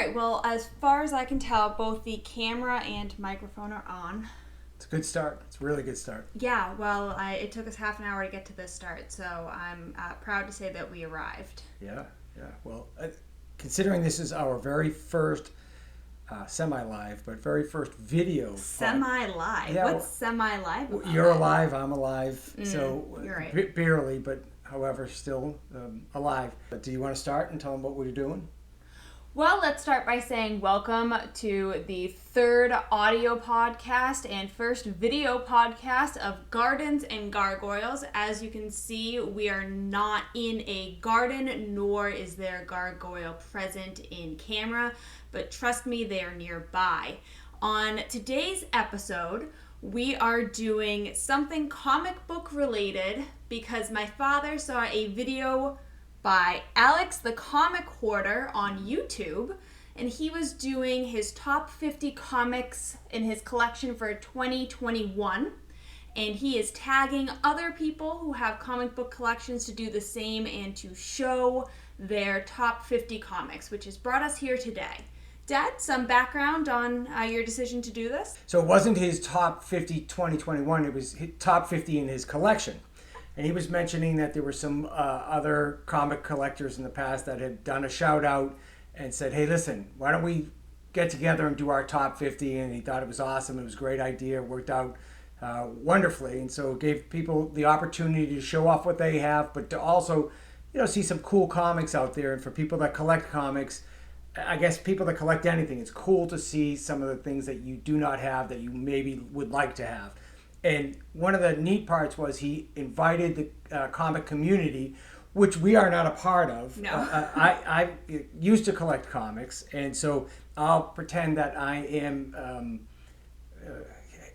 right, well, as far as I can tell, both the camera and microphone are on. It's a good start. It's a really good start. Yeah, well, it took us half an hour to get to this start, so I'm proud to say that we arrived. Yeah. Well, considering this is our very first semi-live, but very first video. Semi-live? Yeah, What's semi-live about? You're alive, I'm alive, so you're right. Barely, but however, still alive. But do you want to start and tell them what we're doing? Well, let's start by saying welcome to the third audio podcast and first video podcast of Gardens and Gargoyles. As you can see, we are not in a garden, nor is there a gargoyle present in camera, but trust me, they are nearby. On today's episode, we are doing something comic book related because my father saw a video by Alex the Comic Hoarder on YouTube, and he was doing his top 50 comics in his collection for 2021, and he is tagging other people who have comic book collections to do the same and to show their top 50 comics, which has brought us here today. Dad, some background on your decision to do this? So it wasn't his top 50 2021, it was his top 50 in his collection. And he was mentioning that there were some other comic collectors in the past that had done a shout out and said, hey, listen, why don't we get together and do our top 50? And he thought it was awesome. It was a great idea. It worked out wonderfully. And so it gave people the opportunity to show off what they have, but to also, see some cool comics out there. And for people that collect comics, I guess people that collect anything, it's cool to see some of the things that you do not have that you maybe would like to have. And one of the neat parts was he invited the comic community, which we are not a part of. No. I used to collect comics, and so I'll pretend that I am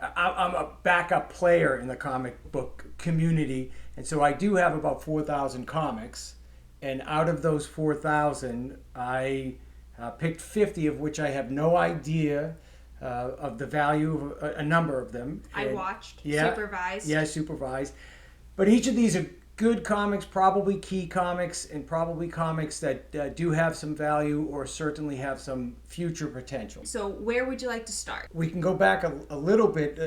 I'm a backup player in the comic book community. And so I do have about 4,000 comics. And out of those 4,000, I picked 50 of which I have no idea of the value of a number of them. I watched, supervised. Yeah, supervised. But each of these are good comics, probably key comics, and probably comics that do have some value or certainly have some future potential. So where would you like to start? We can go back a little bit.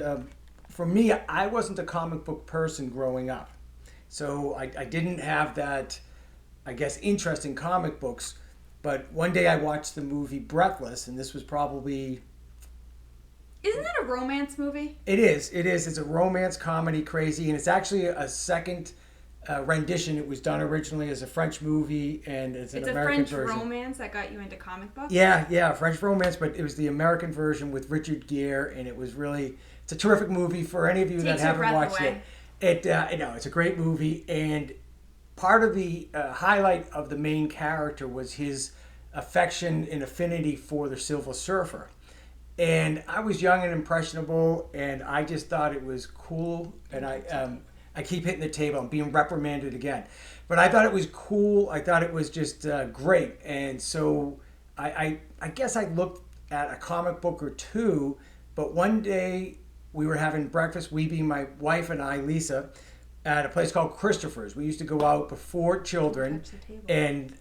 For me, I wasn't a comic book person growing up. So I didn't have that, I guess, interest in comic books. But one day I watched the movie Breathless, and this was probably... Isn't it a romance movie? It is. It's a romance comedy, crazy, and it's actually a second rendition. It was done originally as a French movie, and it's an American version. It's a French romance that got you into comic books? Yeah, French romance, but it was the American version with Richard Gere, and it's a terrific movie for any of you that haven't watched it. It's a great movie, and part of the highlight of the main character was his affection and affinity for the Silver Surfer. And I was young and impressionable, and I just thought it was cool. And I keep hitting the table. I'm being reprimanded again. But I thought it was cool. I thought it was just great. And so I guess I looked at a comic book or two. But one day we were having breakfast, we being my wife and I, Lisa, at a place called Christopher's. We used to go out before children, and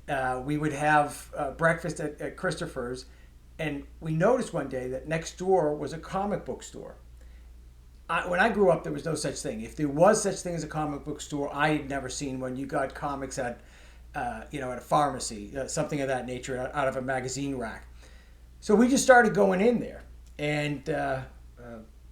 we would have breakfast at Christopher's. And we noticed one day that next door was a comic book store. When I grew up, there was no such thing. If there was such thing as a comic book store, I had never seen one. You got comics at a pharmacy, something of that nature, out of a magazine rack. So we just started going in there, and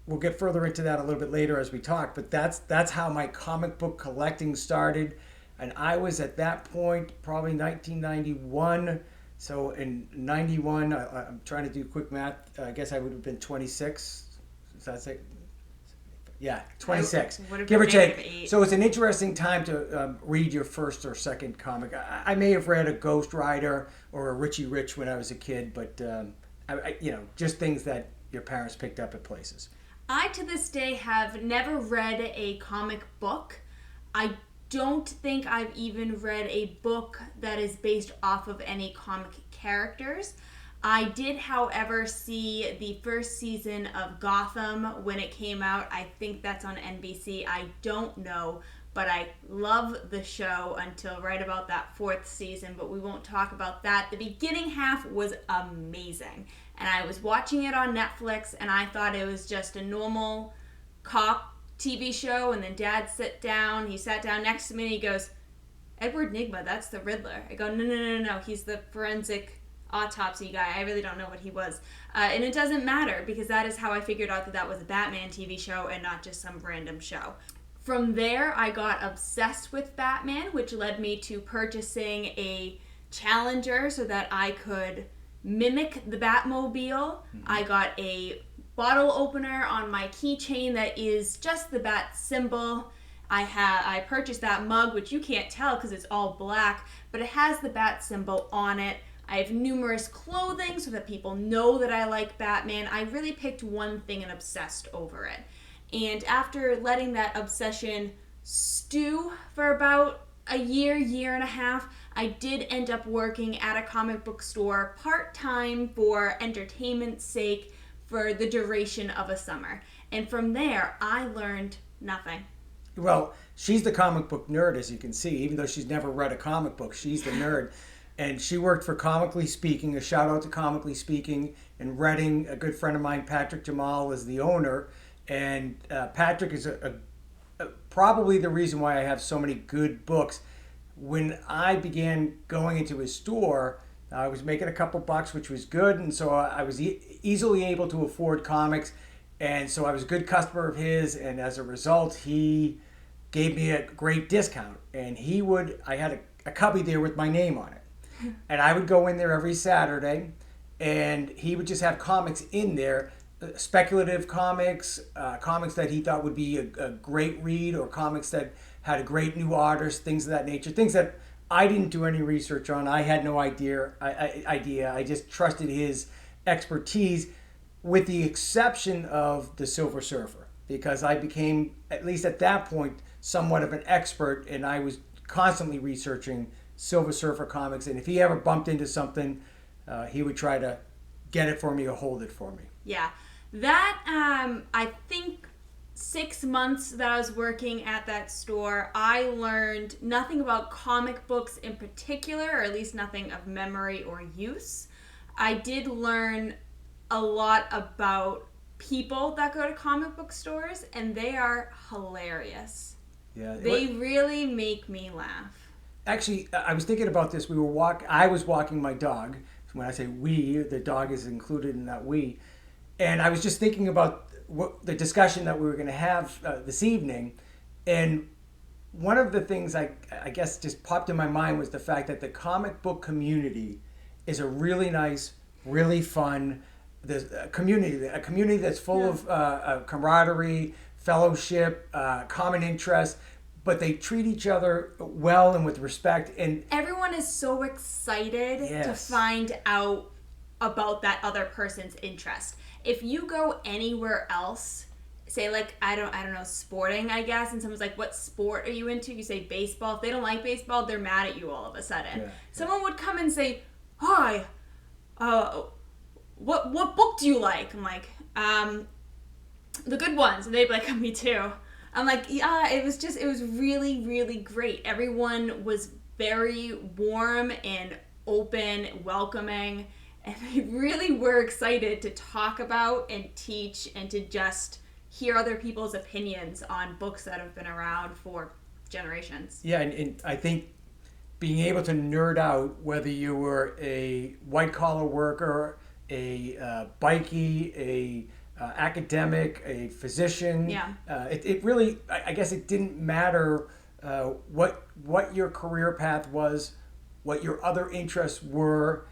we'll get further into that a little bit later as we talk. But that's how my comic book collecting started, and I was at that point probably 1991. So in 91, I'm trying to do quick math. I guess I would have been 26. Does that say? Yeah, 26. Give or take. So it's an interesting time to read your first or second comic. I may have read a Ghost Rider or a Richie Rich when I was a kid, but just things that your parents picked up at places. I, to this day, have never read a comic book. I don't think I've even read a book that is based off of any comic characters. I did, however, see the first season of Gotham when it came out. I think that's on NBC. I don't know. but I love the show until right about that 4th season, but we won't talk about that. The beginning half was amazing, and I was watching it on Netflix, and I thought it was just a normal cop TV show, and then Dad sat down next to me, and he goes, Edward Nygma, that's the Riddler. I go, no, he's the forensic autopsy guy. I really don't know what he was. And it doesn't matter, because that is how I figured out that was a Batman TV show and not just some random show. From there, I got obsessed with Batman, which led me to purchasing a Challenger so that I could mimic the Batmobile. I got a bottle opener on my keychain that is just the Bat symbol. I purchased that mug, which you can't tell because it's all black, but it has the Bat symbol on it. I have numerous clothing so that people know that I like Batman. I really picked one thing and obsessed over it. And after letting that obsession stew for about a year and a half, I did end up working at a comic book store part-time for entertainment's sake for the duration of a summer. And from there, I learned nothing. Well, she's the comic book nerd, as you can see. Even though she's never read a comic book, she's the nerd. And she worked for Comically Speaking. A shout out to Comically Speaking in Reading. A good friend of mine, Patrick Jamal, is the owner. And Patrick is probably the reason why I have so many good books. When I began going into his store, I was making a couple bucks, which was good. And so I was easily able to afford comics. And so I was a good customer of his. And as a result, he gave me a great discount. And I had a cubby there with my name on it. And I would go in there every Saturday, and he would just have comics in there, speculative comics, comics that he thought would be a great read, or comics that had a great new artist, things of that nature, things that I didn't do any research on. I had no idea. I just trusted his expertise, with the exception of the Silver Surfer, because I became, at least at that point, somewhat of an expert, and I was constantly researching Silver Surfer comics, and if he ever bumped into something, he would try to get it for me or hold it for me. Yeah, that I think 6 months that I was working at that store, I learned nothing about comic books in particular, or at least nothing of memory or use. I did learn a lot about people that go to comic book stores, and they are hilarious. Yeah, they really make me laugh. Actually, I was thinking about this. I was walking my dog. When I say we, the dog is included in that we. And I was just thinking about the discussion that we were going to have this evening. And one of the things I guess just popped in my mind was the fact that the comic book community is a really nice, really fun community. A community that's full of camaraderie, fellowship, common interests. But they treat each other well and with respect. And everyone is so excited to find out about that other person's interest. If you go anywhere else, say like, I don't know, sporting, I guess, and someone's like, what sport are you into? You say baseball. If they don't like baseball, they're mad at you all of a sudden. Yeah. Someone would come and say, hi, what book do you like? I'm like, the good ones. And they'd be like, me too. I'm like, yeah, it was really, really great. Everyone was very warm and open, welcoming, and they really were excited to talk about and teach and to just hear other people's opinions on books that have been around for generations. Yeah, and I think being able to nerd out, whether you were a white-collar worker, a bikie, academic, a physician. Yeah. It really, I guess it didn't matter what your career path was, what your other interests were,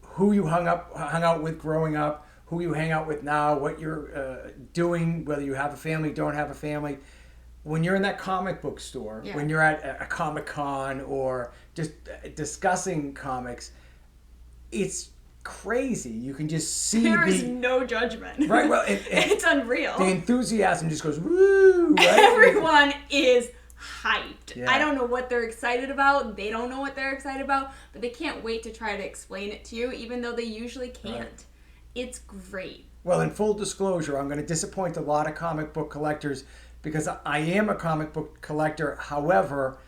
who you hung out with growing up, who you hang out with now, what you're doing, whether you have a family, don't have a family. When you're in that comic book store, when you're at a Comic-Con or just discussing comics, it's crazy. You can just see there is no judgment. Right. Well, it's unreal. The enthusiasm just goes woo. Right? Everyone is hyped. Yeah. I don't know what they're excited about. They don't know what they're excited about, but they can't wait to try to explain it to you, even though they usually can't. Right. It's great. Well, in full disclosure, I'm going to disappoint a lot of comic book collectors because I am a comic book collector. However,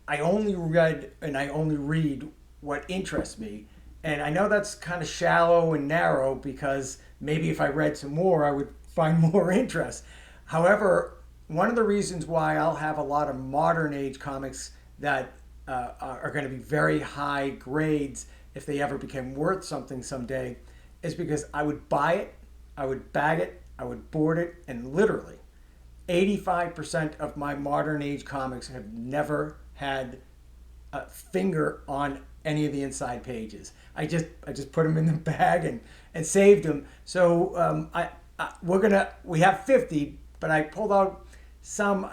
I only read and I only read what interests me. And I know that's kind of shallow and narrow because maybe if I read some more, I would find more interest. However, one of the reasons why I'll have a lot of modern age comics that are going to be very high grades if they ever became worth something someday is because I would buy it, I would bag it, I would board it, and literally 85% of my modern age comics have never had a finger on any of the inside pages. I just put them in the bag and saved them. So we have 50, but I pulled out some.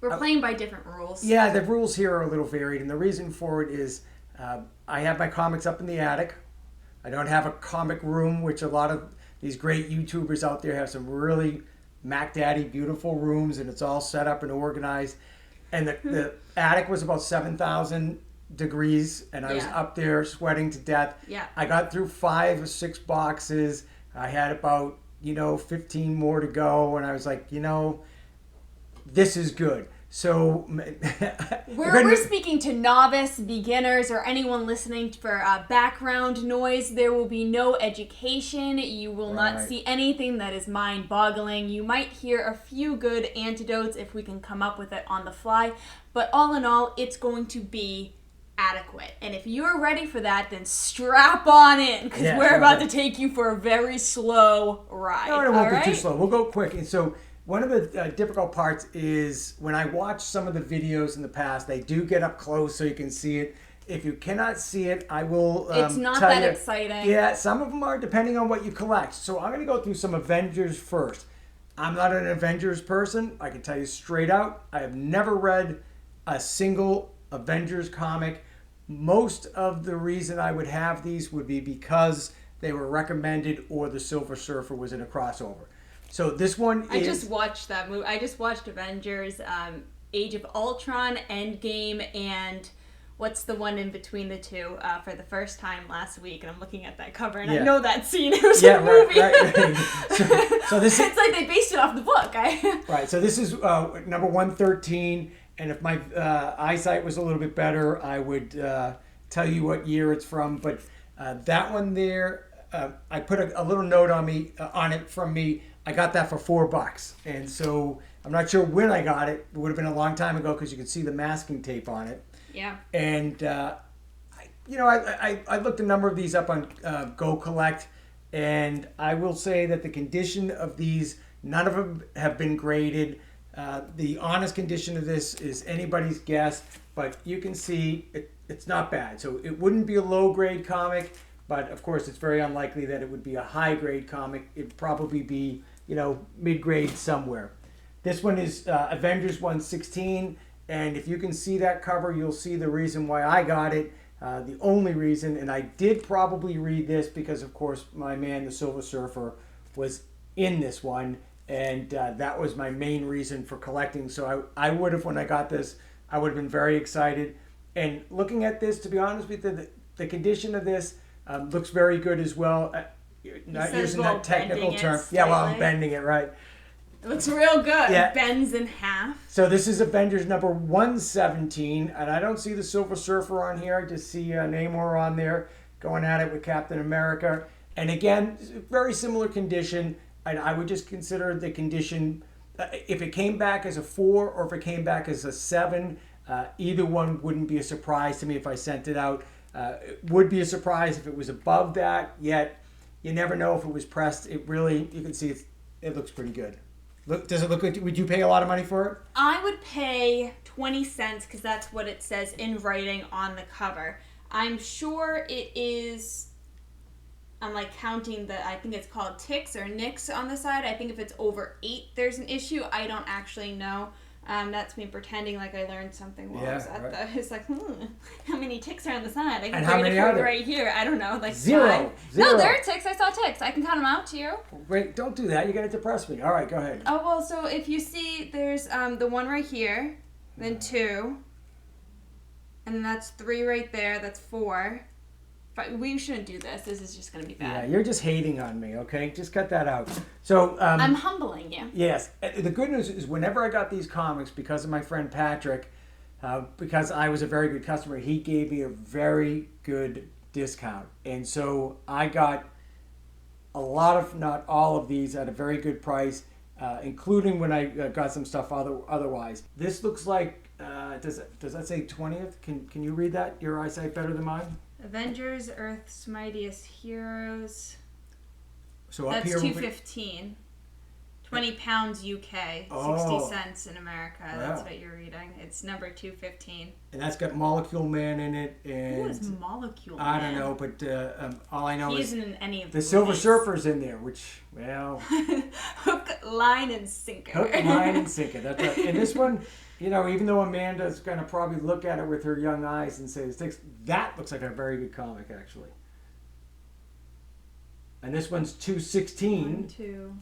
We're playing by different rules. Yeah, the rules here are a little varied, and the reason for it is I have my comics up in the attic. I don't have a comic room, which a lot of these great YouTubers out there have some really Mac Daddy beautiful rooms, and it's all set up and organized. And the attic was about 7,000 degrees, and I was up there sweating to death. Yeah. I got through 5 or 6 boxes. I had about 15 more to go, and I was like, this is good. So we're speaking to novice, beginners, or anyone listening for background noise. There will be no education. You will not see anything that is mind-boggling. You might hear a few good antidotes if we can come up with it on the fly. But all in all, it's going to be adequate. And if you're ready for that, then strap on in, because we're about to take you for a very slow ride. No, it won't be too slow. We'll go quick. And so one of the difficult parts is when I watch some of the videos in the past, they do get up close so you can see it. If you cannot see it, I will it's not that exciting. Yeah, some of them are, depending on what you collect. So I'm going to go through some Avengers first. I'm not an Avengers person. I can tell you straight out, I have never read a single Avengers comic. Most of the reason I would have these would be because they were recommended or the Silver Surfer was in a crossover. So this one I just watched that movie. I just watched Avengers, Age of Ultron, Endgame, and what's the one in between the two for the first time last week. And I'm looking at that cover, and I know that scene. It was a movie. Right. So this it's like they based it off the book. Right. So this is number 113. And if my eyesight was a little bit better, I would tell you what year it's from. But that one there, I put a little note on it from me. I got that for $4, and so I'm not sure when I got it. It would have been a long time ago because you could see the masking tape on it. Yeah. And I looked a number of these up on Go Collect, and I will say that the condition of these, none of them have been graded. The honest condition of this is anybody's guess, but you can see it's not bad. So it wouldn't be a low grade comic, but of course it's very unlikely that it would be a high grade comic. It'd probably be mid grade somewhere. This one is Avengers 116, and if you can see that cover, you'll see the reason why I got it. The only reason, and I did probably read this because of course my man the Silver Surfer was in this one. And that was my main reason for collecting. So I would have, when I got this, I would have been very excited. And looking at this, to be honest with you, the condition of this looks very good as well. Not using that technical term. Yeah, well, I'm bending it, right. It looks real good. Yeah. It bends in half. So this is Avengers number 117. And I don't see the Silver Surfer on here. I just see Namor on there going at it with Captain America. And again, very similar condition. And I would just consider the condition, if it came back as a 4 or if it came back as a 7, either one wouldn't be a surprise to me if I sent it out. It would be a surprise if it was above that, yet you never know if it was pressed. It really, you can see it looks pretty good. Does it look good? Would you pay a lot of money for it? I would pay 20 cents because that's what it says in writing on the cover. I'm sure it is... I'm like counting I think it's called ticks or nicks on the side. I think if it's over 8, there's an issue. I don't actually know. That's me pretending like I learned something while I was at the... It's like, how many ticks are on the side? I can how many are there? Right here. I don't know, like 0. 5. No, there are ticks. I saw ticks. I can count them out to you. Wait, don't do that. You're going to depress me. All right, go ahead. Oh, well, so if you see, there's the one right here, then 2, and then that's 3 right there. That's 4. We shouldn't do this. This is just going to be bad. Yeah, you're just hating on me, okay? Just cut that out. So I'm humbling you. Yes. The good news is whenever I got these comics, because of my friend Patrick, because I was a very good customer, he gave me a very good discount. And so I got a lot of, not all of these, at a very good price, including when I got some stuff otherwise. This looks like, does that say 20th? Can you read that? Your eyesight better than mine? Avengers, Earth's Mightiest Heroes. So that's up here, $2.15. £20 UK, 60 cents in America. Wow. That's what you're reading. It's number 215. And that's got Molecule Man in it. And who is Molecule Man? I don't know, but all I know he is isn't in any of the Silver Surfer's in there, which, well... Hook, line, and sinker. Hook, line, and sinker. That's right. And this one, you know, even though Amanda's going to probably look at it with her young eyes and say, that looks like a very good comic, actually. And this one's 216. 1, 2...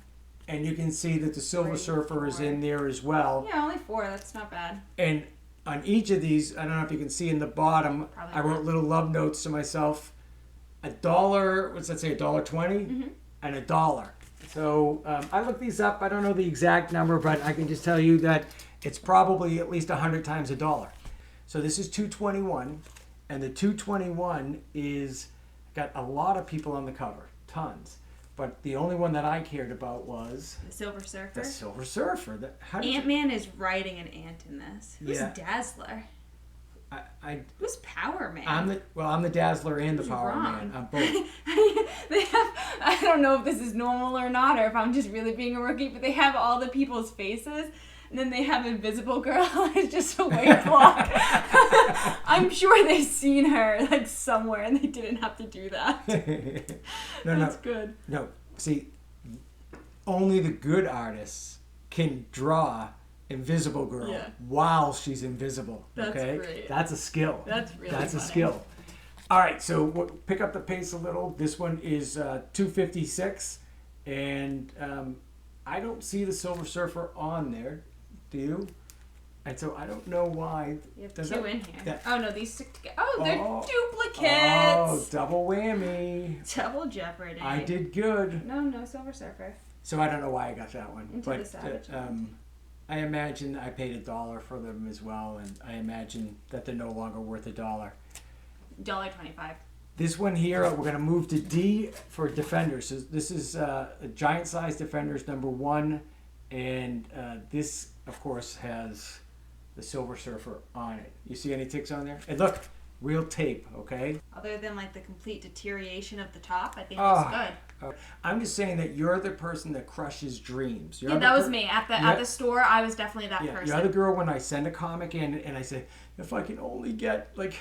And you can see that the Silver Surfer is in there as well. Yeah, only 4. That's not bad. And on each of these, I don't know if you can see in the bottom, I wrote little love notes to myself. $1, what's that say, $1.20? Mm-hmm. And $1. So I looked these up. I don't know the exact number, but I can just tell you that it's probably at least 100 times $1. So this is 221, and the 221 is got a lot of people on the cover, tons. But the only one that I cared about was... The Silver Surfer? The Silver Surfer. Ant-Man is riding an ant in this. Who's Dazzler? Who's Power Man? I'm the Dazzler and the Power Man. I'm both. I don't know if this is normal or not, or if I'm just really being a rookie, but they have all the people's faces, and then they have Invisible Girl. It's just a white block. I'm sure they've seen her like somewhere, and they didn't have to do that. That's good. No, see, only the good artists can draw Invisible Girl while she's invisible. That's great. That's a skill. That's really That's funny. a skill. All right, so we'll pick up the pace a little. This one is 256, and I don't see the Silver Surfer on there. Do you? And so I don't know why. You have 2 in here. Oh, no, these stick together. Oh, they're duplicates. Oh, double whammy. Double jeopardy. I did good. No Silver Surfer. So I don't know why I got that one. Into the Savage. I imagine I paid $1 for them as well, and I imagine that they're no longer worth $1. $1.25. This one here, we're going to move to D for Defenders. So this is a giant size Defenders number 1, and this, of course, has the Silver Surfer on it. You see any ticks on there? And look, real tape, okay? Other than like the complete deterioration of the top, I think it's good. I'm just saying that you're the person that crushes dreams. That was me. At the store, I was definitely that person. You're the girl when I send a comic in and I say, if I can only get like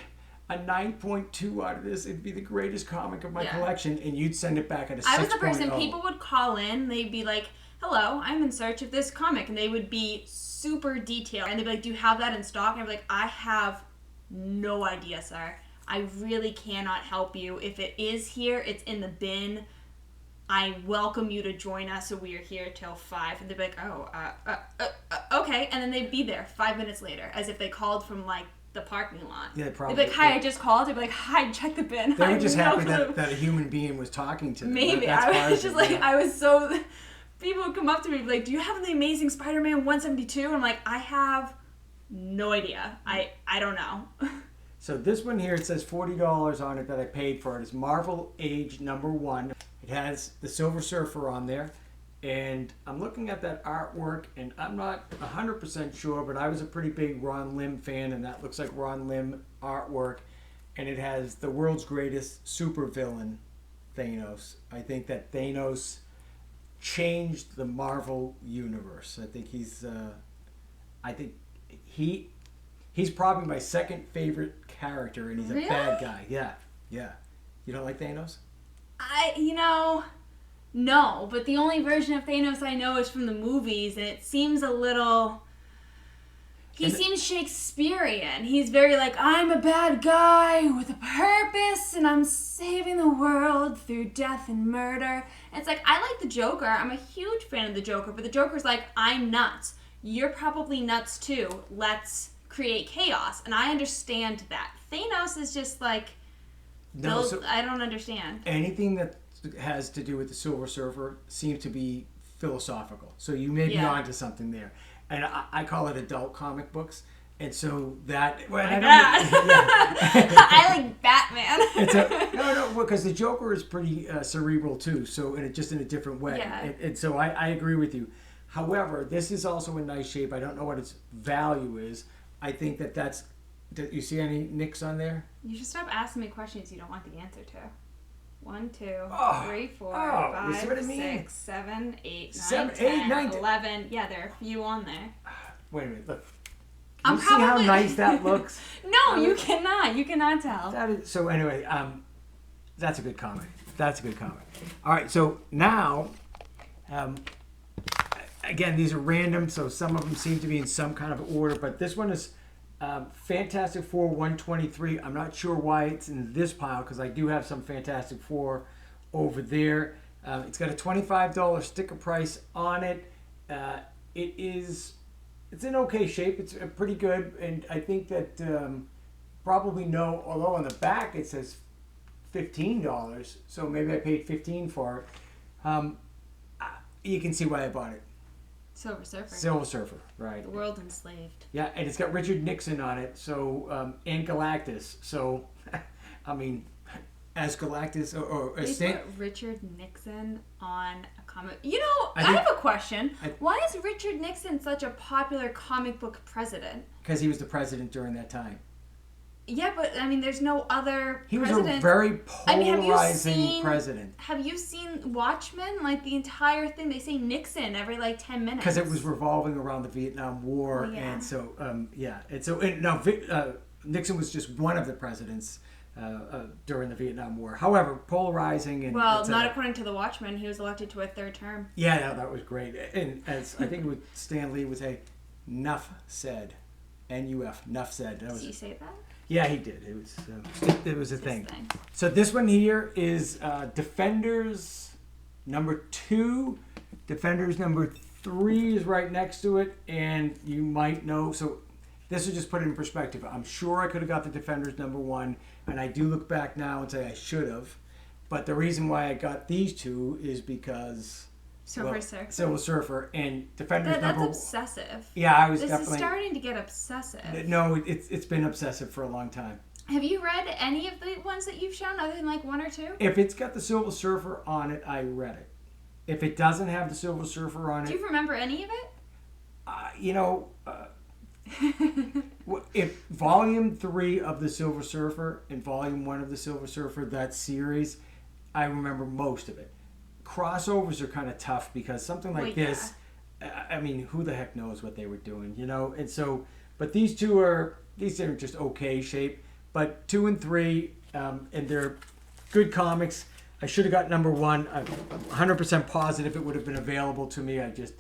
a 9.2 out of this, it'd be the greatest comic of my collection, and you'd send it back at a 6.0. I was the person, people would call in, they'd be like, hello, I'm in search of this comic, and they would be super detailed, and they'd be like, do you have that in stock? And I'd be like, I have no idea, sir. I really cannot help you. If it is here, it's in the bin. I welcome you to join us, so we are here till 5. And they'd be like, okay. And then they'd be there 5 minutes later, as if they called from, like, the parking lot. Yeah, probably. They'd be like, hi, I just called. They'd be like, hi, check the bin. They were just happy that a human being was talking to them. Maybe. I was just like, I was so... People would come up to me and be like, do you have the Amazing Spider-Man 172? And I'm like, I have no idea. I don't know. So this one here, it says $40 on it that I paid for it. It's Marvel Age number 1. It has the Silver Surfer on there. And I'm looking at that artwork, and I'm not 100% sure, but I was a pretty big Ron Lim fan, and that looks like Ron Lim artwork. And it has the world's greatest supervillain, Thanos. I think that Thanos changed the Marvel universe. I think he's probably my second favorite character, and he's a bad guy. Yeah. You don't like Thanos? No, but the only version of Thanos I know is from the movies, and it seems a little... He seems Shakespearean. He's very like, I'm a bad guy with a purpose, and I'm saving the world through death and murder. And it's like, I like the Joker. I'm a huge fan of the Joker, but the Joker's like, I'm nuts. You're probably nuts too. Let's create chaos. And I understand that. Thanos is just like... No, so I don't understand. anything that has to do with the Silver Surfer seems to be philosophical. So you may be onto something there. And I call it adult comic books. And so that... Well, I like Batman. No, because the Joker is pretty cerebral too. So just in a different way. Yeah. And so I agree with you. However, this is also in nice shape. I don't know what its value is. I think that's... Do you see any nicks on there? You should stop asking me questions you don't want the answer to. 1, 2, 3, 4, 5, 6, 7, 8, 9, 10, 11. Yeah, there are a few on there. Wait a minute, look. Can you see how nice that looks? No, you cannot. You cannot tell. So anyway, that's a good comment. All right, so now, again, these are random, so some of them seem to be in some kind of order, but this one is Fantastic Four 123. I'm not sure why it's in this pile because I do have some Fantastic Four over there. It's got a $25 sticker price on it. It's in okay shape. It's pretty good, and I think that although on the back it says $15, so maybe I paid $15 for it. You can see why I bought it. Silver Surfer, right. The world enslaved. Yeah, and it's got Richard Nixon on it, so, and Galactus. So, I mean, as Galactus or put Richard Nixon on a comic. You know, I have a question. Why is Richard Nixon such a popular comic book president? Because he was the president during that time. Yeah, but I mean, there's no other He was president. a very polarizing president. Have you seen Watchmen? Like the entire thing, they say Nixon every like 10 minutes. Because it was revolving around the Vietnam War, and so Nixon was just one of the presidents during the Vietnam War. However, polarizing and not according to the Watchmen. He was elected to a third term. Yeah, that was great. And as I think Stan Lee would say, "Nuff said," N-U-F, "Nuff said." Did he say that? Yeah, he did. It was a thing. So this one here is Defenders number 2. Defenders number 3 is right next to it, and you might know. So this will just put it in perspective. I'm sure I could have got the Defenders number 1, and I do look back now and say I should have. But the reason why I got these two is because Silver Surfer and Defenders That's obsessive. Yeah, This is starting to get obsessive. No, it's been obsessive for a long time. Have you read any of the ones that you've shown other than like 1 or 2? If it's got the Silver Surfer on it, I read it. If it doesn't have the Silver Surfer on it... Do you remember any of it? If Volume 3 of the Silver Surfer and Volume 1 of the Silver Surfer, that series, I remember most of it. Crossovers are kind of tough because something like this, I mean, who the heck knows what they were doing, you know? And so, but these are just okay shape. But 2 and 3, and they're good comics. I should have got number 1. I'm 100% positive it would have been available to me. I just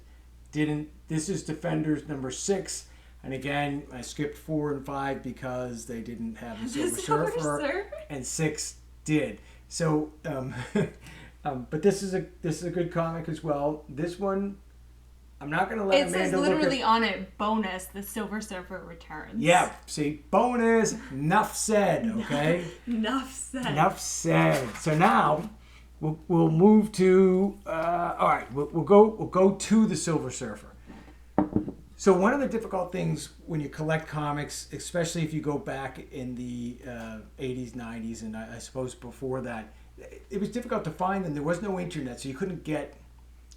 didn't. This is Defenders number 6. And again, I skipped 4 and 5 because they didn't have the Silver Surfer, and 6 did. So, but this is a good comic as well. This one, I'm not going to let Amanda look at... It says literally on it, bonus, the Silver Surfer returns. Yeah, see, bonus, enough said, okay? Enough said. Enough said. So now, we'll move to... all right, we'll go to the Silver Surfer. So one of the difficult things when you collect comics, especially if you go back in the 80s, 90s, and I suppose before that, it was difficult to find them. There was no internet, so you couldn't get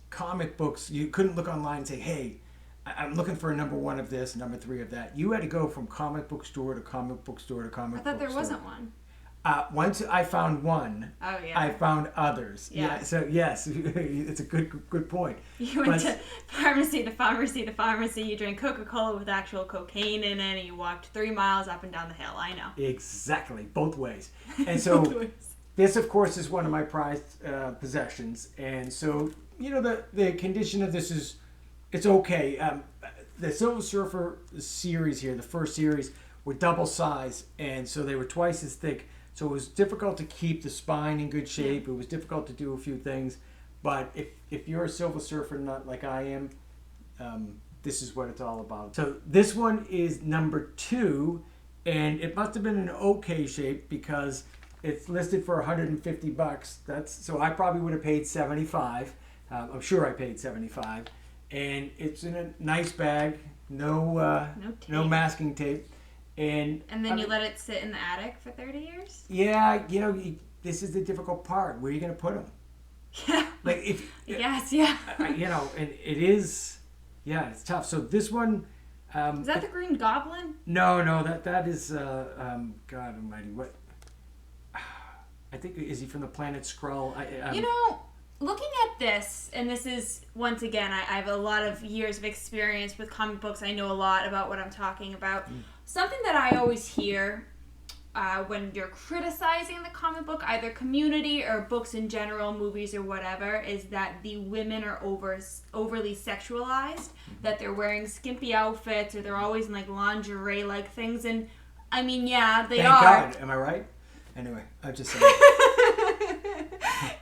comic books. You couldn't look online and say, hey, I'm looking for a number 1 of this, number 3 of that. You had to go from comic book store to comic book store to comic book store. I thought there wasn't one. Once I found one, I found others. Yeah. So yes, it's a good point. You went to pharmacy to pharmacy to pharmacy. You drank Coca-Cola with actual cocaine in it, and you walked 3 miles up and down the hill. I know. Exactly, both ways. And so this, of course, is one of my prized possessions. And so the condition of this is it's okay. The Silver Surfer series here, the first series, were double size, and so they were twice as thick. So it was difficult to keep the spine in good shape. It was difficult to do a few things. But if you're a Silver Surfer nut like I am, this is what it's all about. So this one is number 2, and it must have been in okay shape because it's listed for $150. So I probably would have paid $75. I'm sure I paid $75, and it's in a nice bag. No masking tape, and then you let it sit in the attic for 30 years. Yeah, this is the difficult part. Where are you going to put them? Yeah. Yes, yeah. And it is. Yeah, it's tough. So this one. Is that the Green Goblin? No, that is. God Almighty, what? I think is he from the planet Skrull? Looking at this, and this is, once again, I have a lot of years of experience with comic books. I know a lot about what I'm talking about. Something that I always hear when you're criticizing the comic book, either community or books in general, movies or whatever, is that the women are overly sexualized, that they're wearing skimpy outfits or they're always in lingerie-like things. And, I mean, yeah, they Thank are. God. Am I right? Anyway, I'm just saying.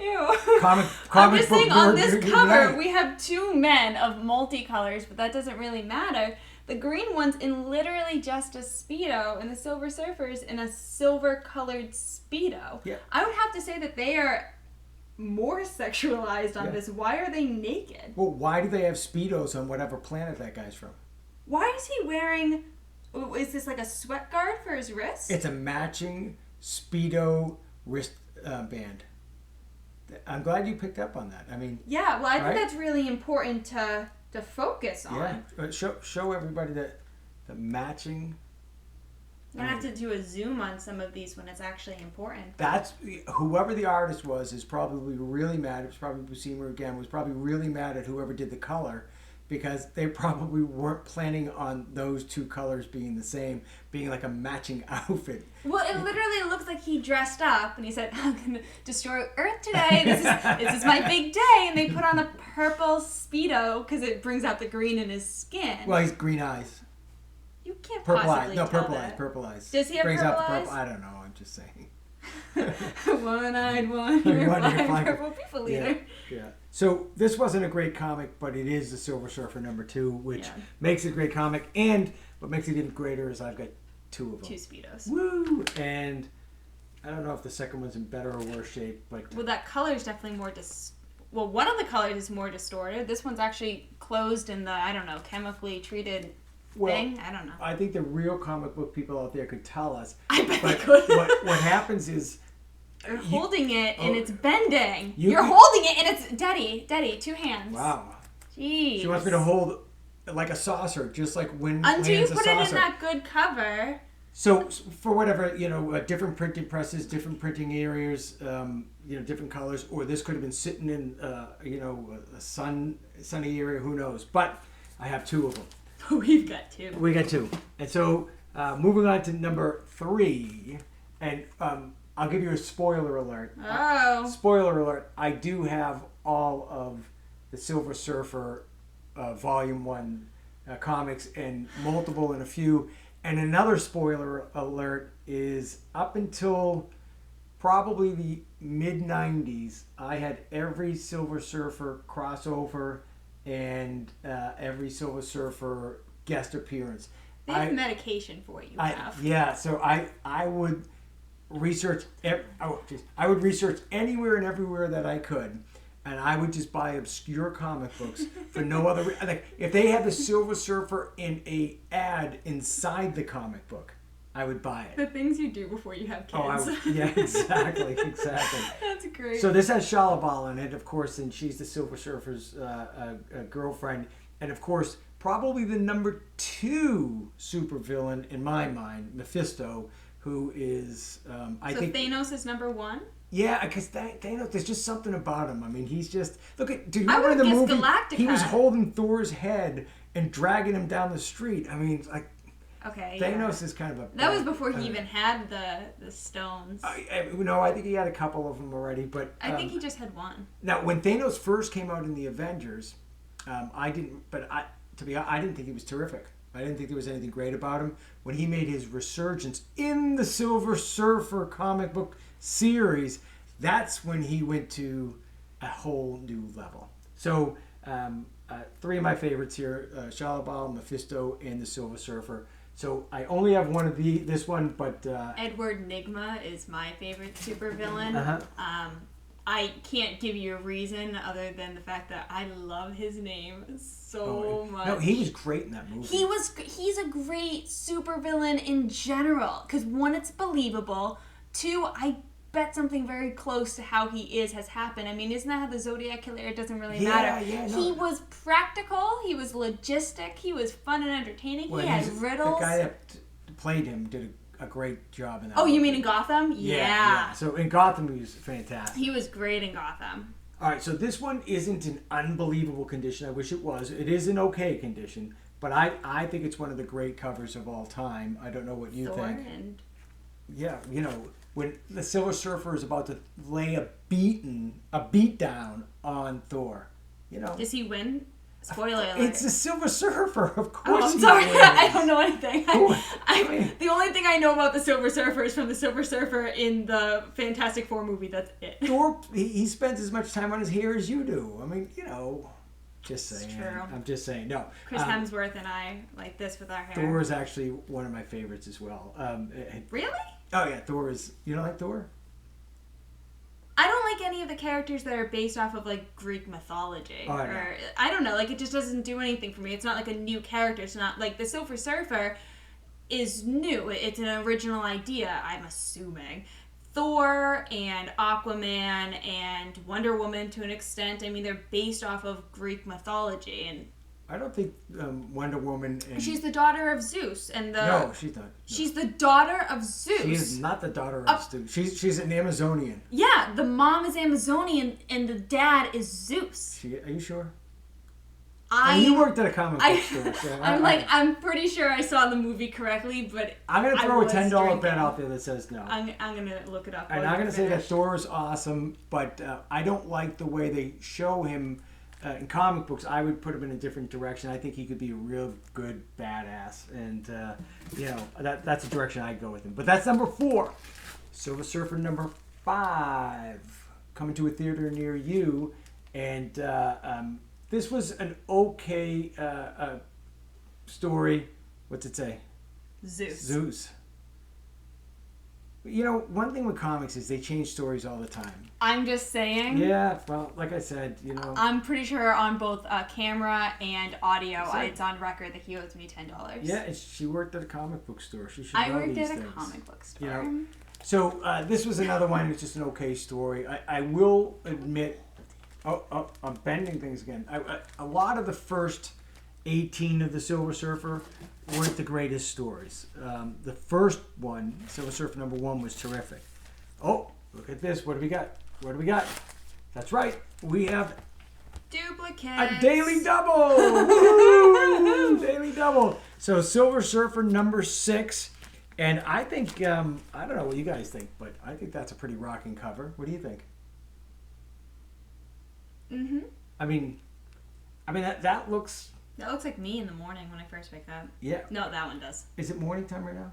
Ew. Comic I'm just saying, on this cover, right. we have two men of multicolors, but that doesn't really matter. The green one's in literally just a Speedo, and the Silver Surfer's in a silver-colored Speedo. Yeah. I would have to say that they are more sexualized on this. Why are they naked? Well, why do they have Speedos on whatever planet that guy's from? Why is he wearing... Is this like a sweat guard for his wrist? It's a matching Speedo wrist band. I'm glad you picked up on that. I mean... Yeah, well, I think that's really important to focus on. Yeah, show everybody the matching. You're going to have to do a zoom on some of these when it's actually important. That's whoever the artist was is probably really mad. It was probably Buscema again. Was probably really mad at whoever did the color, because they probably weren't planning on those two colors being the same, being like a matching outfit. Well, it literally looks like he dressed up and he said, "I'm gonna destroy Earth today. This is my big day." And they put on a purple Speedo because it brings out the green in his skin. Well, he's green eyes. You can't purple possibly eyes. No, tell purple that. eyes. Purple eyes. Does he have brings purple out the eyes? purple. I don't know. I'm just saying. One-eyed wonder, flying purple people leader. Yeah. So this wasn't a great comic, but it is the Silver Surfer #2, which makes it a great comic. And what makes it even greater is I've got two of them. Two Speedos. Woo! And I don't know if the second one's in better or worse shape, but... Well, that color is definitely more one of the colors is more distorted. This one's actually closed in the, chemically treated thing. I don't know. I think the real comic book people out there could tell us. I bet they could. What happens is... You're holding it and it's bending. You're holding it and it's... Daddy, 2 hands. Wow. Jeez. She wants me to hold like a saucer, just like when until you put it in that good cover. So for whatever, different printing presses, different printing areas, different colors, or this could have been sitting in, a sunny area, who knows. But I have two of them. We've got two. We got two. And so moving on to number 3, and I'll give you a spoiler alert. Oh. Spoiler alert, I do have all of the Silver Surfer Volume 1 comics, and multiple and a few. And another spoiler alert is up until probably the mid-90s, I had every Silver Surfer crossover and every Silver Surfer guest appearance. They have medication for what you have. Yeah, so I would research I would research anywhere and everywhere that I could, and I would just buy obscure comic books for no other reason. If they had the Silver Surfer in a ad inside the comic book, I would buy it. The things you do before you have kids. Yeah, exactly. That's great. So this has Shalabal in it, of course, and she's the Silver Surfer's girlfriend, and of course, probably the number 2 supervillain in my mind, Mephisto, who is I think Thanos is number 1. Yeah, because Thanos, there's just something about him. I mean, he's just look at. Do you I remember in the movie? Galactica. He was holding Thor's head and dragging him down the street. I mean, like. Okay. Thanos is kind of a. That was before he even had the stones. I think he had a couple of them already, but. I think he just had one. Now, when Thanos first came out in the Avengers, I didn't think he was terrific. I didn't think there was anything great about him. When he made his resurgence in the Silver Surfer comic book series, that's when he went to a whole new level. So, 3 of my favorites here, Shalabal, Mephisto, and the Silver Surfer. So I only have one of this one, but Edward Nygma is my favorite supervillain. Uh-huh. I can't give you a reason other than the fact that I love his name so much. No, he was great in that movie. He's a great supervillain in general. Because one, it's believable. Two, I bet something very close to how he has happened. I mean, isn't that how the Zodiac Killer? It doesn't really matter. Yeah, no. He was practical. He was logistic. He was fun and entertaining. He had riddles. The guy that played him did a great job in that. Oh, movie. you mean in Gotham? Yeah. So in Gotham, he was fantastic. He was great in Gotham. All right, so this one isn't an unbelievable condition. I wish it was. It is an okay condition, but I think it's one of the great covers of all time. I don't know what you think. Yeah, when the Silver Surfer is about to lay a beat down on Thor, Does he win? Spoiler alert. It's the Silver Surfer, of course. Oh, I'm sorry. I don't know anything. The only thing I know about the Silver Surfer is from the Silver Surfer in the Fantastic Four movie. That's it. Thor, he spends as much time on his hair as you do. I mean, just saying. It's true. I'm just saying. No. Chris Hemsworth and I like this with our hair. Thor is actually one of my favorites as well. Really? Oh yeah, Thor is. You don't like Thor? I don't like any of the characters that are based off of like Greek mythology. Oh, or I don't know, like it just doesn't do anything for me. It's not like a new character. It's not like the Silver Surfer is new. It's an original idea, I'm assuming. Thor and Aquaman and Wonder Woman to an extent, I mean, they're based off of Greek mythology. And I don't think Wonder Woman and... She's the daughter of Zeus. No, she's not. No. She's the daughter of Zeus. She is not the daughter of Zeus. She's an Amazonian. Yeah, the mom is Amazonian and the dad is Zeus. Are you sure? You worked at a comic book store. So I'm pretty sure I saw the movie correctly, but I'm going to throw a $10 bet out there that says no. I'm going to look it up. And I'm going to say that Thor is awesome, but I don't like the way they show him in comic books. I would put him in a different direction. I think he could be a real good badass, and that's the direction I'd go with him. But that's number 4. Silver Surfer number 5, coming to a theater near you, and this was an okay story. What's it say? Zeus. One thing with comics is they change stories all the time. I'm just saying. Yeah, well, like I said, I'm pretty sure on both camera and audio, it's on record that he owes me $10. Yeah, she worked at a comic book store. She should I know worked these at things. a comic book store. So this was another one. It's just an okay story. I will admit, I'm bending things again. A lot of the first 18 of the Silver Surfer weren't the greatest stories. The first one, Silver Surfer number 1, was terrific. Oh, look at this. What do we got? That's right. We have duplicates. A daily double. Woo! Daily double. So Silver Surfer number 6. And I think, I don't know what you guys think, but I think that's a pretty rocking cover. What do you think? Mm-hmm. I mean that looks... That looks like me in the morning when I first wake up. Yeah. No, that one does. Is it morning time right now?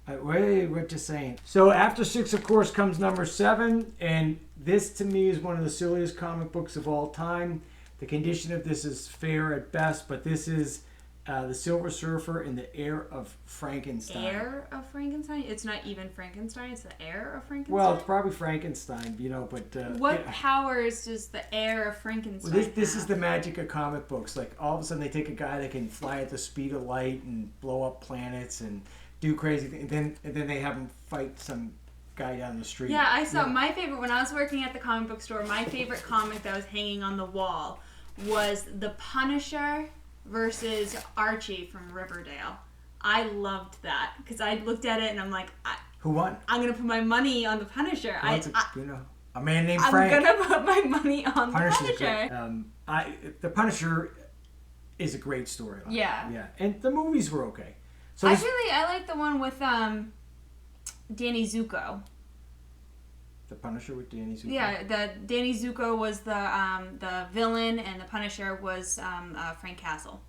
We're just saying. So after 6, of course, comes number 7. And this, to me, is one of the silliest comic books of all time. The condition of this is fair at best, but this is the Silver Surfer and the Heir of Frankenstein. Heir of Frankenstein? It's not even Frankenstein. It's the Heir of Frankenstein? Well, it's probably Frankenstein, but... what powers does the Heir of Frankenstein have? This is the magic of comic books. Like, all of a sudden, they take a guy that can fly at the speed of light and blow up planets and do crazy things. And then they have him fight some guy down the street. Yeah, I saw my favorite... When I was working at the comic book store, my favorite comic that was hanging on the wall was The Punisher versus Archie from Riverdale. I loved that because I looked at it and I'm like, who won? I'm gonna put my money on the Punisher. A man named Frank. I'm gonna put my money on the Punisher. The Punisher is a great story. Yeah, and the movies were okay. So I like the one with Danny Zuko. The Punisher with Danny Zuko? Yeah, Danny Zuko was the villain, and the Punisher was Frank Castle.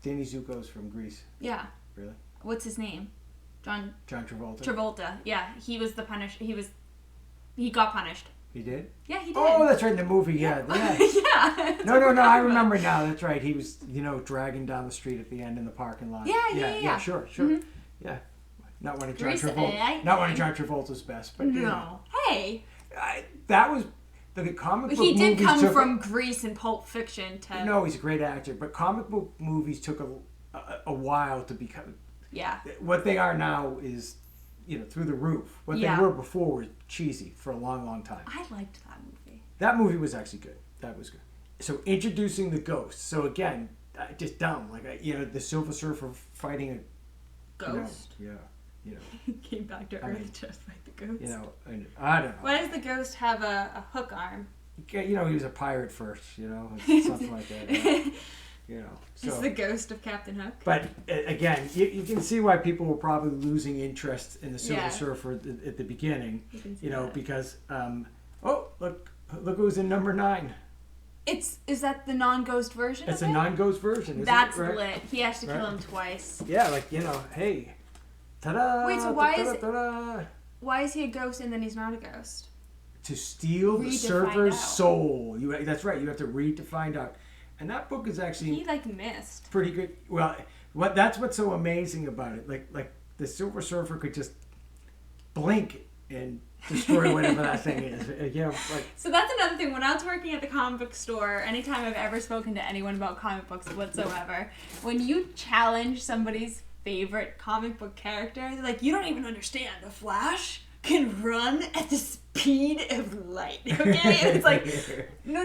Danny Zuko's from Greece. Yeah. Really? What's his name? John Travolta. Travolta. Yeah, he was the Punisher. He was He got punished. He did? Yeah, he did. Oh, that's right, in the movie, yeah. Yeah. No, I remember now. That's right. He was, dragging down the street at the end in the parking lot. Yeah. Sure. Mm-hmm. Yeah. Not one of John Travolta's best, but no. Hey. That was the comic book movies. He did come from Grease and Pulp Fiction to. No, he's a great actor, but comic book movies took a while to become. Yeah. What they are now is, through the roof. What they were before was cheesy for a long, long time. I liked that movie. That movie was actually good. That was good. So introducing the ghost. So again, just dumb. Like, the Silver Surfer fighting a ghost. He came back to Earth to fight the ghost. I don't know. Why does the ghost have a hook arm? He was a pirate first. Something like that. So, it's the ghost of Captain Hook. But again, you can see why people were probably losing interest in the Silver Surfer at the beginning. Because look who's in number 9. Is that the non-ghost version? It's a non-ghost version. That's lit. He has to kill him twice. Yeah, hey, ta-da! Wait, so why is he a ghost and then he's not a ghost? To steal the surfer's soul. That's right. You have to read to find out. And that book is actually he missed pretty good. Well, that's what's so amazing about it. Like the Silver Surfer could just blink and destroy whatever that thing is. So that's another thing. When I was working at the comic book store, anytime I've ever spoken to anyone about comic books whatsoever, when you challenge somebody's favorite comic book character, they're like, you don't even understand. The Flash can run at the speed of light. Okay, and it's like, no,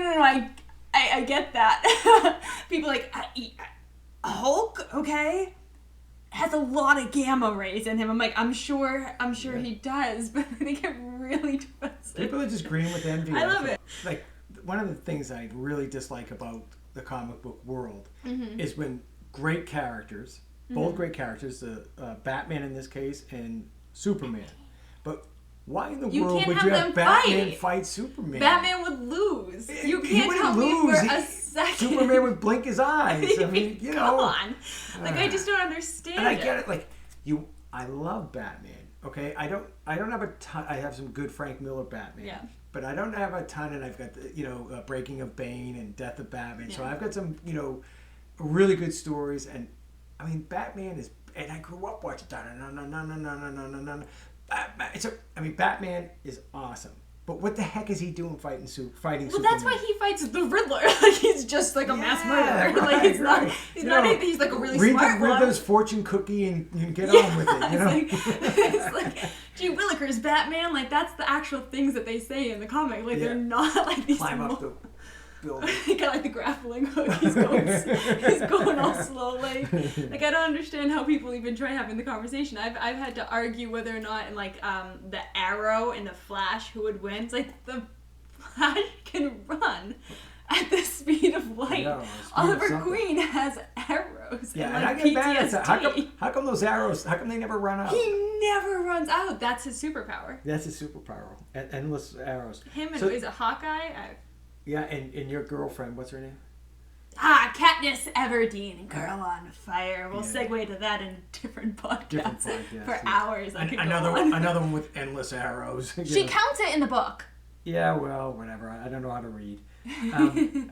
I get that. People Hulk, okay, has a lot of gamma rays in him. I'm like, I'm sure he does, but they get really defensive. People are just green with envy. I love it. Like, one of the things I really dislike about the comic book world is when great characters, both great characters, Batman in this case and Superman, but why in the world would you have Batman fight Superman? Batman would lose. You can't tell me for a second. Superman would blink his eyes. I mean, Come on. I just don't understand. And I get it. I love Batman. Okay, I don't have a ton. I have some good Frank Miller Batman. Yeah. But I don't have a ton, and I've got the Breaking of Bane and Death of Batman. Yeah. So I've got some really good stories, and I mean Batman is. And I grew up watching. Batman is awesome. But what the heck is he doing fighting Superman? Well, that's why he fights the Riddler. He's just a mass murderer. Right, he's not anything. He's a really smart one. Read the Riddler's fortune cookie and get on with it. It's gee willikers, Batman. That's the actual things that they say in the comic. They're not these. Climb up the building. He got the grappling hook. He's going all slowly. I don't understand how people even try having the conversation. I've had to argue whether or not in the Arrow and the Flash who would win. It's the Flash can run at the speed of light. Oliver Queen has arrows. Yeah, and I get mad at that. How come those arrows? How come they never run out? He never runs out. That's his superpower. That's his superpower. Endless arrows. Him and is it Hawkeye? Yeah, and your girlfriend, what's her name? Katniss Everdeen, Girl on Fire. We'll segue to that in a different podcast. For hours. Another one with endless arrows. She counts it in the book. Yeah, well, whatever. I don't know how to read.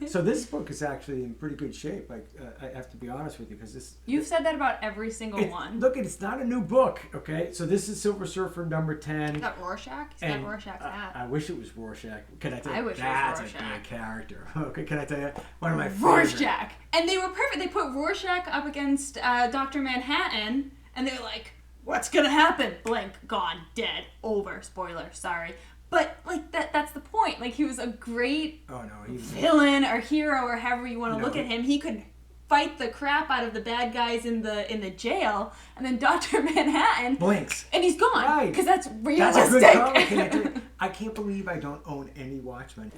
So this book is actually in pretty good shape. I have to be honest with you because this. You've said that about every single one. Look, it's not a new book. Okay, so this is Silver Surfer number 10. Is that Rorschach? He's got Rorschach's hat. I wish it was Rorschach. Can I tell you? I wish that's it was Rorschach. A good character. Okay, can I tell you one of my favorites? Rorschach, and they were perfect. They put Rorschach up against Dr. Manhattan, and they're like, "What's gonna happen?" Blink, gone, dead, over. Spoiler, sorry. But that's the point. He was a great villain or hero or however you want to look at him. He could fight the crap out of the bad guys in the jail, and then Dr. Manhattan blinks and he's gone. Right. Because that's realistic. That's a good comic. I can't believe I don't own any Watchmen.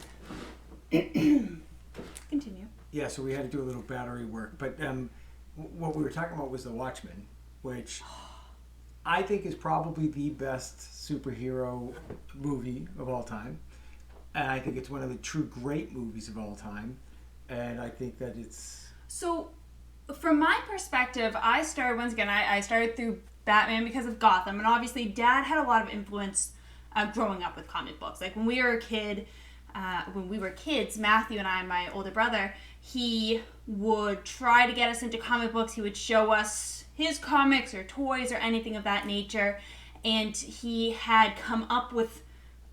Continue. Yeah, so we had to do a little battery work, but what we were talking about was the Watchmen, which I think is probably the best superhero movie of all time. And I think it's one of the true great movies of all time. And I think that it's... So, from my perspective, I started through Batman because of Gotham. And obviously, Dad had a lot of influence growing up with comic books. Like when we were kids, Matthew and I, my older brother, he would try to get us into comic books. He would show us his comics or toys or anything of that nature. And he had come up with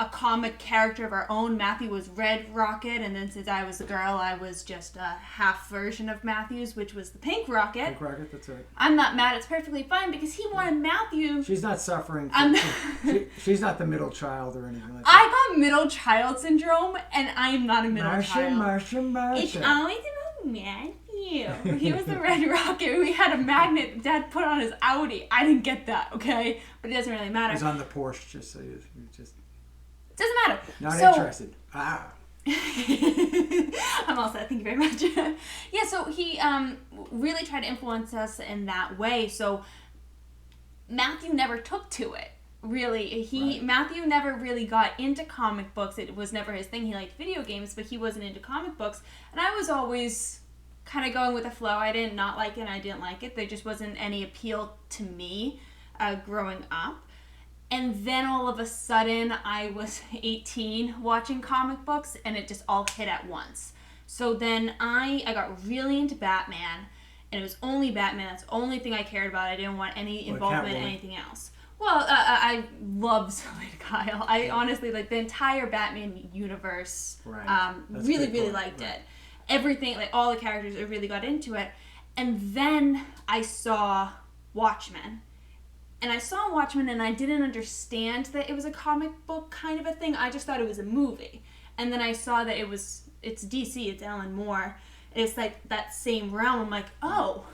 a comic character of our own. Matthew was Red Rocket, and then since I was a girl, I was just a half version of Matthew's, which was the Pink Rocket. Pink Rocket, that's right. I'm not mad. It's perfectly fine because he wanted Matthew. She's not suffering. She's not the middle child or anything like that. I got middle child syndrome, and I am not a middle child. Marsha. It's always about Matthew. He was the Red Rocket. We had a magnet Dad put on his Audi. I didn't get that, okay? But it doesn't really matter. He's on the Porsche, just so you just... Doesn't matter. Not interested. I'm all set. Thank you very much. Yeah, so he really tried to influence us in that way. So Matthew never took to it. Really, Matthew never really got into comic books. It was never his thing. He liked video games, but he wasn't into comic books. And I was always kind of going with the flow. I did not like it, and I didn't like it. There just wasn't any appeal to me growing up. And then all of a sudden, I was 18 watching comic books, and it just all hit at once. So then I got really into Batman, and it was only Batman. That's the only thing I cared about. I didn't want any involvement in anything else. Well, I love Zoe Kyle. I honestly, like, the entire Batman universe, really liked it. Everything, like, all the characters, I really got into it. And then I saw Watchmen. And I saw Watchmen, and I didn't understand that it was a comic book kind of a thing. I just thought it was a movie. And then I saw that it's DC, it's Alan Moore. It's like that same realm. I'm like, oh,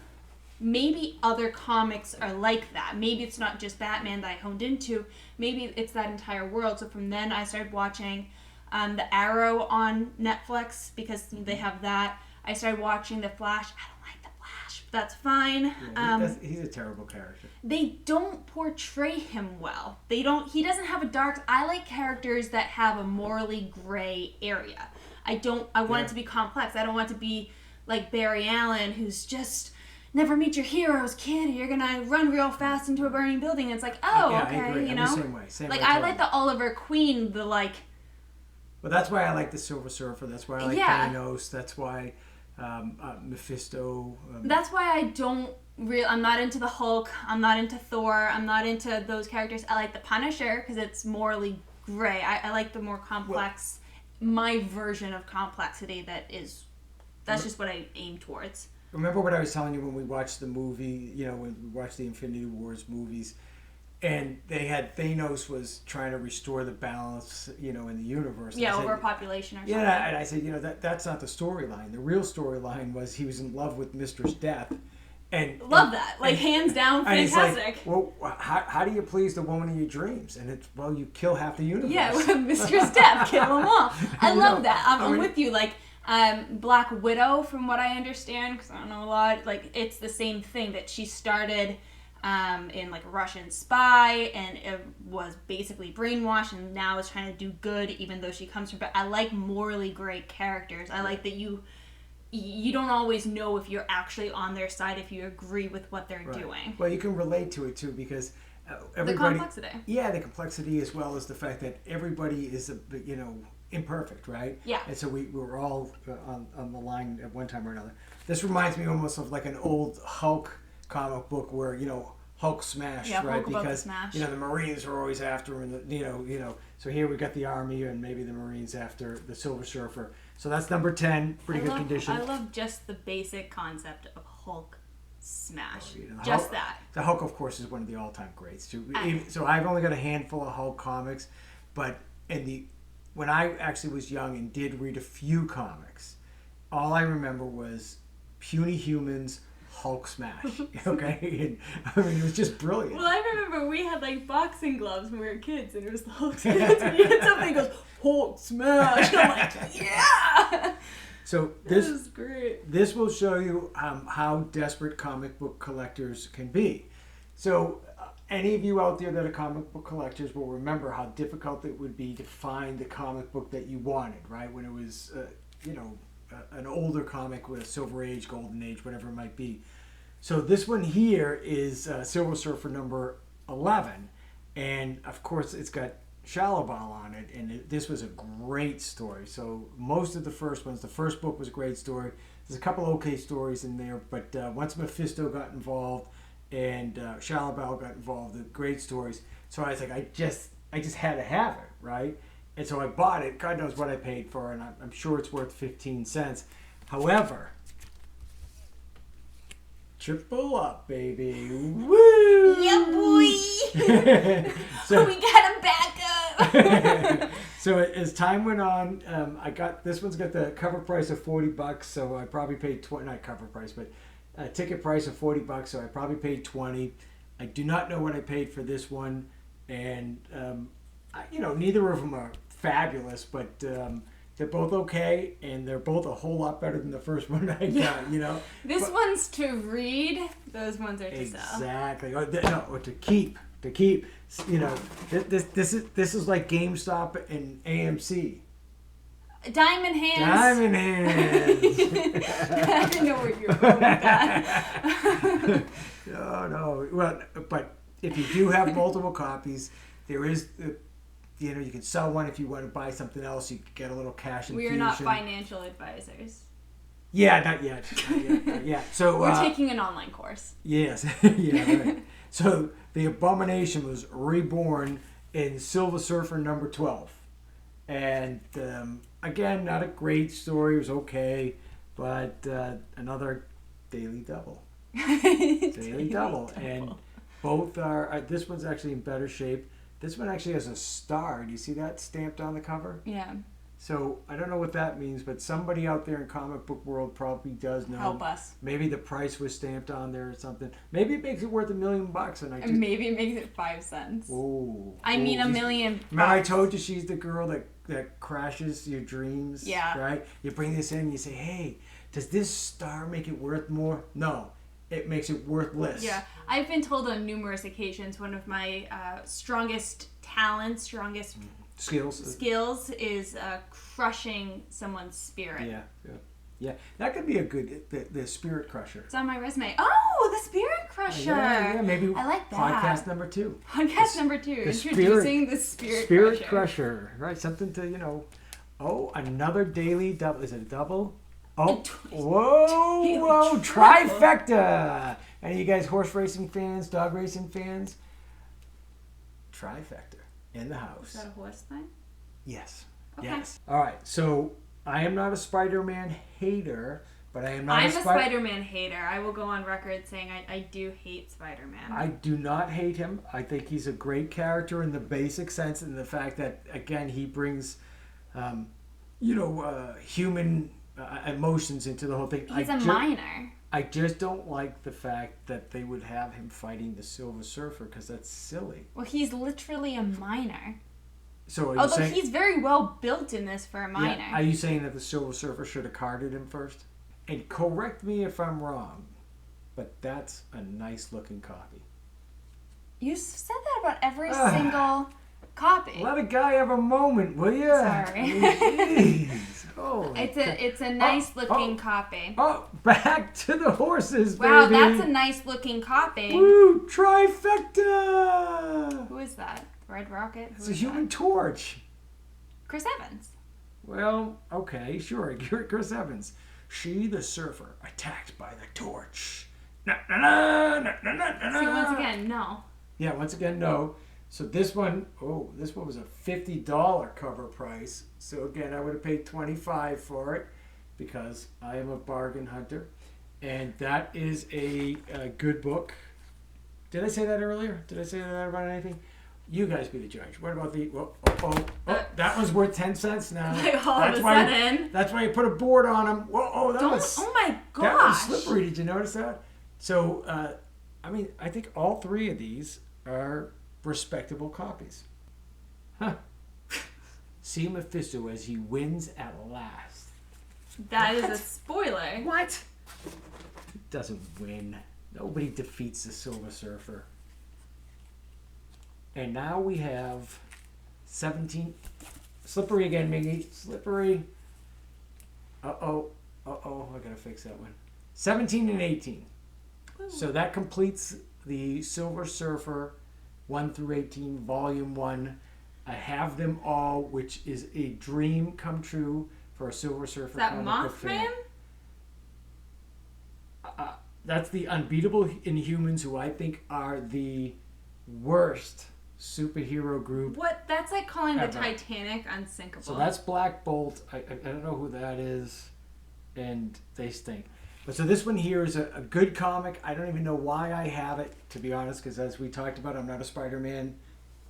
maybe other comics are like that. Maybe it's not just Batman that I honed into. Maybe it's that entire world. So from then I started watching The Arrow on Netflix because they have that. I started watching The Flash. I don't like The Flash, but that's fine. Yeah, he's a terrible character. They don't portray him well. He doesn't have a dark... I like characters that have a morally gray area. I want it to be complex. I don't want it to be like Barry Allen, who's just... Never meet your heroes, kid. You're gonna run real fast into a burning building. And it's like, okay, I agree. you know. Same way. Like I like the Oliver Queen, the like. Well, that's why I like the Silver Surfer. That's why I like Thanos. That's why Mephisto. That's why I don't I'm not into the Hulk. I'm not into Thor. I'm not into those characters. I like the Punisher because it's morally gray. I like the more complex, my version of complexity. That's just what I aim towards. Remember what I was telling you when we watched the movie, when we watched the Infinity Wars movies, and they had Thanos was trying to restore the balance, in the universe. Yeah, overpopulation or something. Yeah, and I said, that's not the storyline. The real storyline was he was in love with Mistress Death. Love that. Like, hands down, fantastic. Like, well, how do you please the woman of your dreams? And it's, you kill half the universe. Yeah, Mistress Death, kill them all. I love that. I'm with you. Like, Black Widow, from what I understand, because I don't know a lot, like, it's the same thing that she started in, like, a Russian spy, and it was basically brainwashed, and now is trying to do good, even though she comes from... But I like morally great characters. I like that you don't always know if you're actually on their side, if you agree with what they're doing. Well, you can relate to it, too, because everybody... The complexity. Yeah, the complexity, as well as the fact that everybody is, imperfect, right? Yeah. And so we were all on the line at one time or another. This reminds me almost of like an old Hulk comic book where, Hulk smashed, right? Hulk because smash. The Marines are always after him, and so here we got the Army and maybe the Marines after the Silver Surfer. So that's number 10, pretty good condition. I love just the basic concept of Hulk smash. Hulk, that. The Hulk, of course, is one of the all-time greats too. So I've only got a handful of Hulk comics, but when I actually was young and did read a few comics, all I remember was Puny Humans, Hulk smash. Okay? And, it was just brilliant. Well, I remember we had like boxing gloves when we were kids, and it was the Hulk smash. And you hit something and goes, Hulk smash. And I'm like, yeah! So this is great. This will show you how desperate comic book collectors can be. So any of you out there that are comic book collectors will remember how difficult it would be to find the comic book that you wanted, right? When it was, an older comic with a Silver Age, Golden Age, whatever it might be. So this one here is Silver Surfer number 11. And, of course, it's got Shalabal on it, and this was a great story. So most of the first ones, the first book was a great story. There's a couple okay stories in there, but once Mephisto got involved and Shalabal got involved, the great stories. So I was like, I just had to have it, right? And so I bought it. God knows what I paid for it, and I'm sure it's worth 15 cents. However, triple up, baby. Woo! Yeah, boy! So we got him back up! So as time went on, this one's got the cover price of $40, so I probably paid not cover price, but ticket price of $40, so I probably paid 20. I do not know what I paid for this one, and neither of them are fabulous, but they're both okay, and they're both a whole lot better than the first one I got. This one's to read; those ones are to sell. Exactly, or to keep. This is like GameStop and AMC. Diamond hands. Diamond hands. I didn't know where you were going with that. No. Well, but if you do have multiple copies, there is, you can sell one if you want to buy something else. You get a little cash infusion. We are not financial advisors. Yeah, not yet. Yeah. So we're taking an online course. Yes. Yeah. Right. So the Abomination was reborn in Silver Surfer number 12. And again, not a great story. It was okay, but another daily double. Daily double. And both are. This one's actually in better shape. This one actually has a star. Do you see that stamped on the cover? Yeah. So I don't know what that means, but somebody out there in comic book world probably does know. Help us. Maybe the price was stamped on there or something. Maybe it makes it worth $1 million, and maybe it makes it 5 cents. Whoa. I mean, $1 million. Remember I told you she's the girl that crashes your dreams? Yeah. Right? You bring this in and you say, hey, does this star make it worth more? No. It makes it worthless. Yeah. I've been told on numerous occasions one of my strongest talents, skills is crushing someone's spirit. Yeah. That could be a good the spirit crusher. It's on my resume. Oh, the spirit crusher. Yeah, maybe I like that. Podcast number 2. Number 2. Introducing the spirit crusher. Right, something to another daily double. Is it a double? Oh, whoa, trifecta. Any of you guys horse racing fans, dog racing fans? Trifecta in the house. Is that a horse thing? Yes. Okay. Yes. All right, so I am not a Spider-Man hater, but I'm a Spider-Man hater. I will go on record saying I do hate Spider-Man. I do not hate him. I think he's a great character in the basic sense, and the fact that, again, he brings, human emotions into the whole thing. He's a minor. I just don't like the fact that they would have him fighting the Silver Surfer, because that's silly. Well, he's literally a minor. So although he's very well built in this for a minor. Yeah. Are you saying that the Silver Surfer should have carded him first? And correct me if I'm wrong, but that's a nice looking copy. You said that about every single copy. Let a guy have a moment, will you? Sorry. Jeez. Oh, it's a nice looking copy. Oh, back to the horses, wow, baby. that's a nice looking copy. Woo, trifecta. Who is that? Red Rocket? It's a Human Torch. Chris Evans. Well, okay, sure. Chris Evans. She, the surfer, attacked by the torch. See, once again, no. Yeah, once again, no. So this one was a $50 cover price. So again, I would have paid $25 for it because I am a bargain hunter. And that is a good book. Did I say that earlier? Did I say that about anything? You guys be the judge. What about the... that one's worth 10 cents now. All of a sudden. That's why you put a board on them. Oh my gosh. That was slippery. Did you notice that? So, I think all 3 of these are respectable copies. Huh. See Mephisto as he wins at last. That is a spoiler. What? He doesn't win. Nobody defeats the Silver Surfer. And now we have 17. Slippery again, Miggy. Slippery. Uh-oh. I gotta fix that one. 17 and 18. Ooh. So that completes the Silver Surfer 1 through 18, Volume 1. I have them all, which is a dream come true for a Silver Surfer. Is that Mothman? That's the Unbeatable Inhumans, who I think are the worst superhero group. What? That's like calling ever. the Titanic unsinkable. So that's Black Bolt. I don't know who that is, and they stink. But so this one here is a good comic. I don't even know why I have it, to be honest, because as we talked about, I'm not a Spider-Man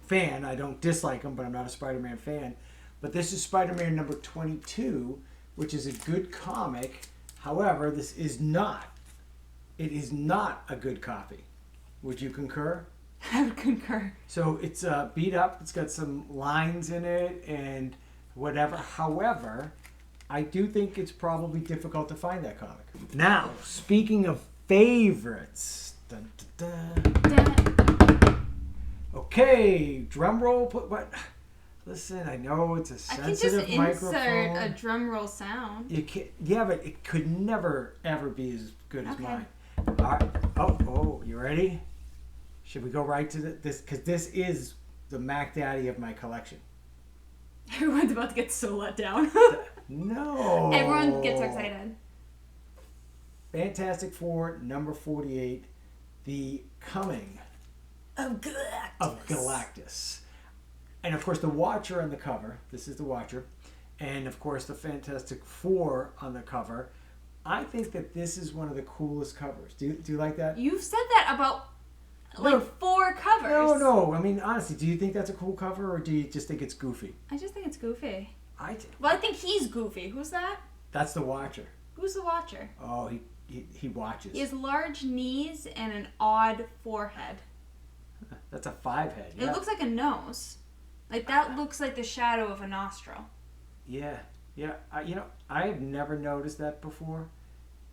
fan. I don't dislike him, but I'm not a Spider-Man fan. But this is Spider-Man number 22, which is a good comic. However, this is not. It is not a good copy. Would you concur? I would concur. So it's beat up. It's got some lines in it and whatever. However, I do think it's probably difficult to find that comic. Now, speaking of favorites. Dun, dun, dun. Okay, drum roll. Put what? Listen, I know it's a sensitive microphone. I can just insert a drum roll sound. You can, yeah, but it could never ever be as good as mine. All right. Oh, you ready? Should we go right to this? Because this is the Mac Daddy of my collection. Everyone's about to get so let down. No. Everyone gets excited. Fantastic Four, number 48, The Coming of Galactus. And of course, the Watcher on the cover. This is the Watcher. And of course, the Fantastic Four on the cover. I think that this is one of the coolest covers. Do you like that? You've said that about like 4 covers. No. I mean, honestly, do you think that's a cool cover, or do you just think it's goofy? I just think it's goofy. I do. Well, I think he's goofy. Who's that? That's the Watcher. Who's the Watcher? Oh, he watches. He has large knees and an odd forehead. That's a 5 head. It looks like a nose. Like that looks like the shadow of a nostril. Yeah. I have never noticed that before.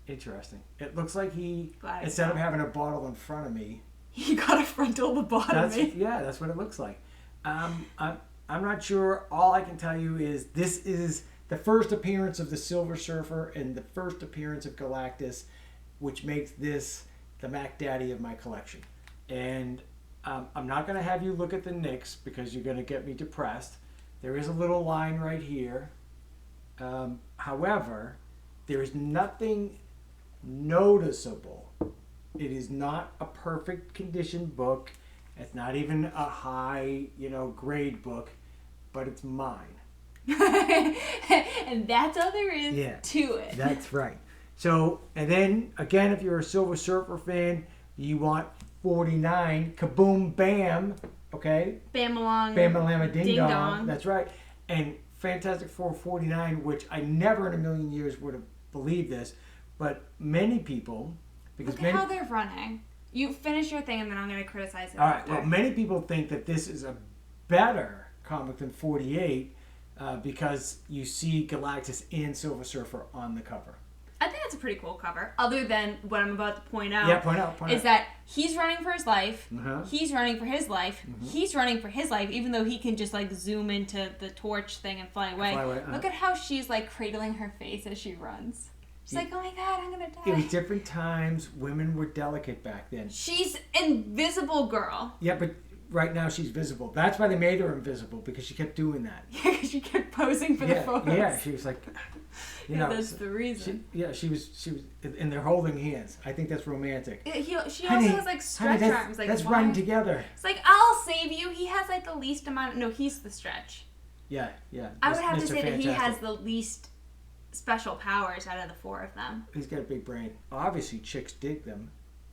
Interesting. It looks like instead of having a bottle in front of me, he got a frontal lobotomy. Yeah, that's what it looks like. I'm not sure. All I can tell you is this is the first appearance of the Silver Surfer and the first appearance of Galactus, which makes this the Mac Daddy of my collection. And I'm not going to have you look at the Knicks because you're going to get me depressed. There is a little line right here. However, there is nothing noticeable. It is not a perfect condition book. It's not even a high, grade book, but it's mine. And that's all there is to it. That's right. So, and then, again, if you're a Silver Surfer fan, you want 49, Kaboom Bam, okay? Bam-along. Bam-alama Ding Dong. That's right. And Fantastic Four 49, which I never in a million years would have believed this, but many people... Look at how they're running. You finish your thing and then I'm going to criticize it. All right. Well, many people think that this is a better comic than 48 because you see Galactus and Silver Surfer on the cover. I think that's a pretty cool cover. Other than what I'm about to point out. Yeah, point out. Is that he's running for his life. Uh-huh. He's running for his life. Mm-hmm. He's running for his life, even though he can just like zoom into the torch thing and fly away. Look at how she's like cradling her face as she runs. She's like, oh my God, I'm going to die. It was different times. Women were delicate back then. She's Invisible Girl. Yeah, but right now she's visible. That's why they made her invisible, because she kept doing that. Yeah, because she kept posing for the photos. Yeah, she was like, that's the reason. She was, and they're holding hands. I think that's romantic. She also has like stretch arms. Like, let's run together. It's like, I'll save you. He has like the least amount. No, he's the stretch. Yeah. I would have to say that he has the least special powers out of the 4 of them. He's got a big brain. Obviously, chicks dig them.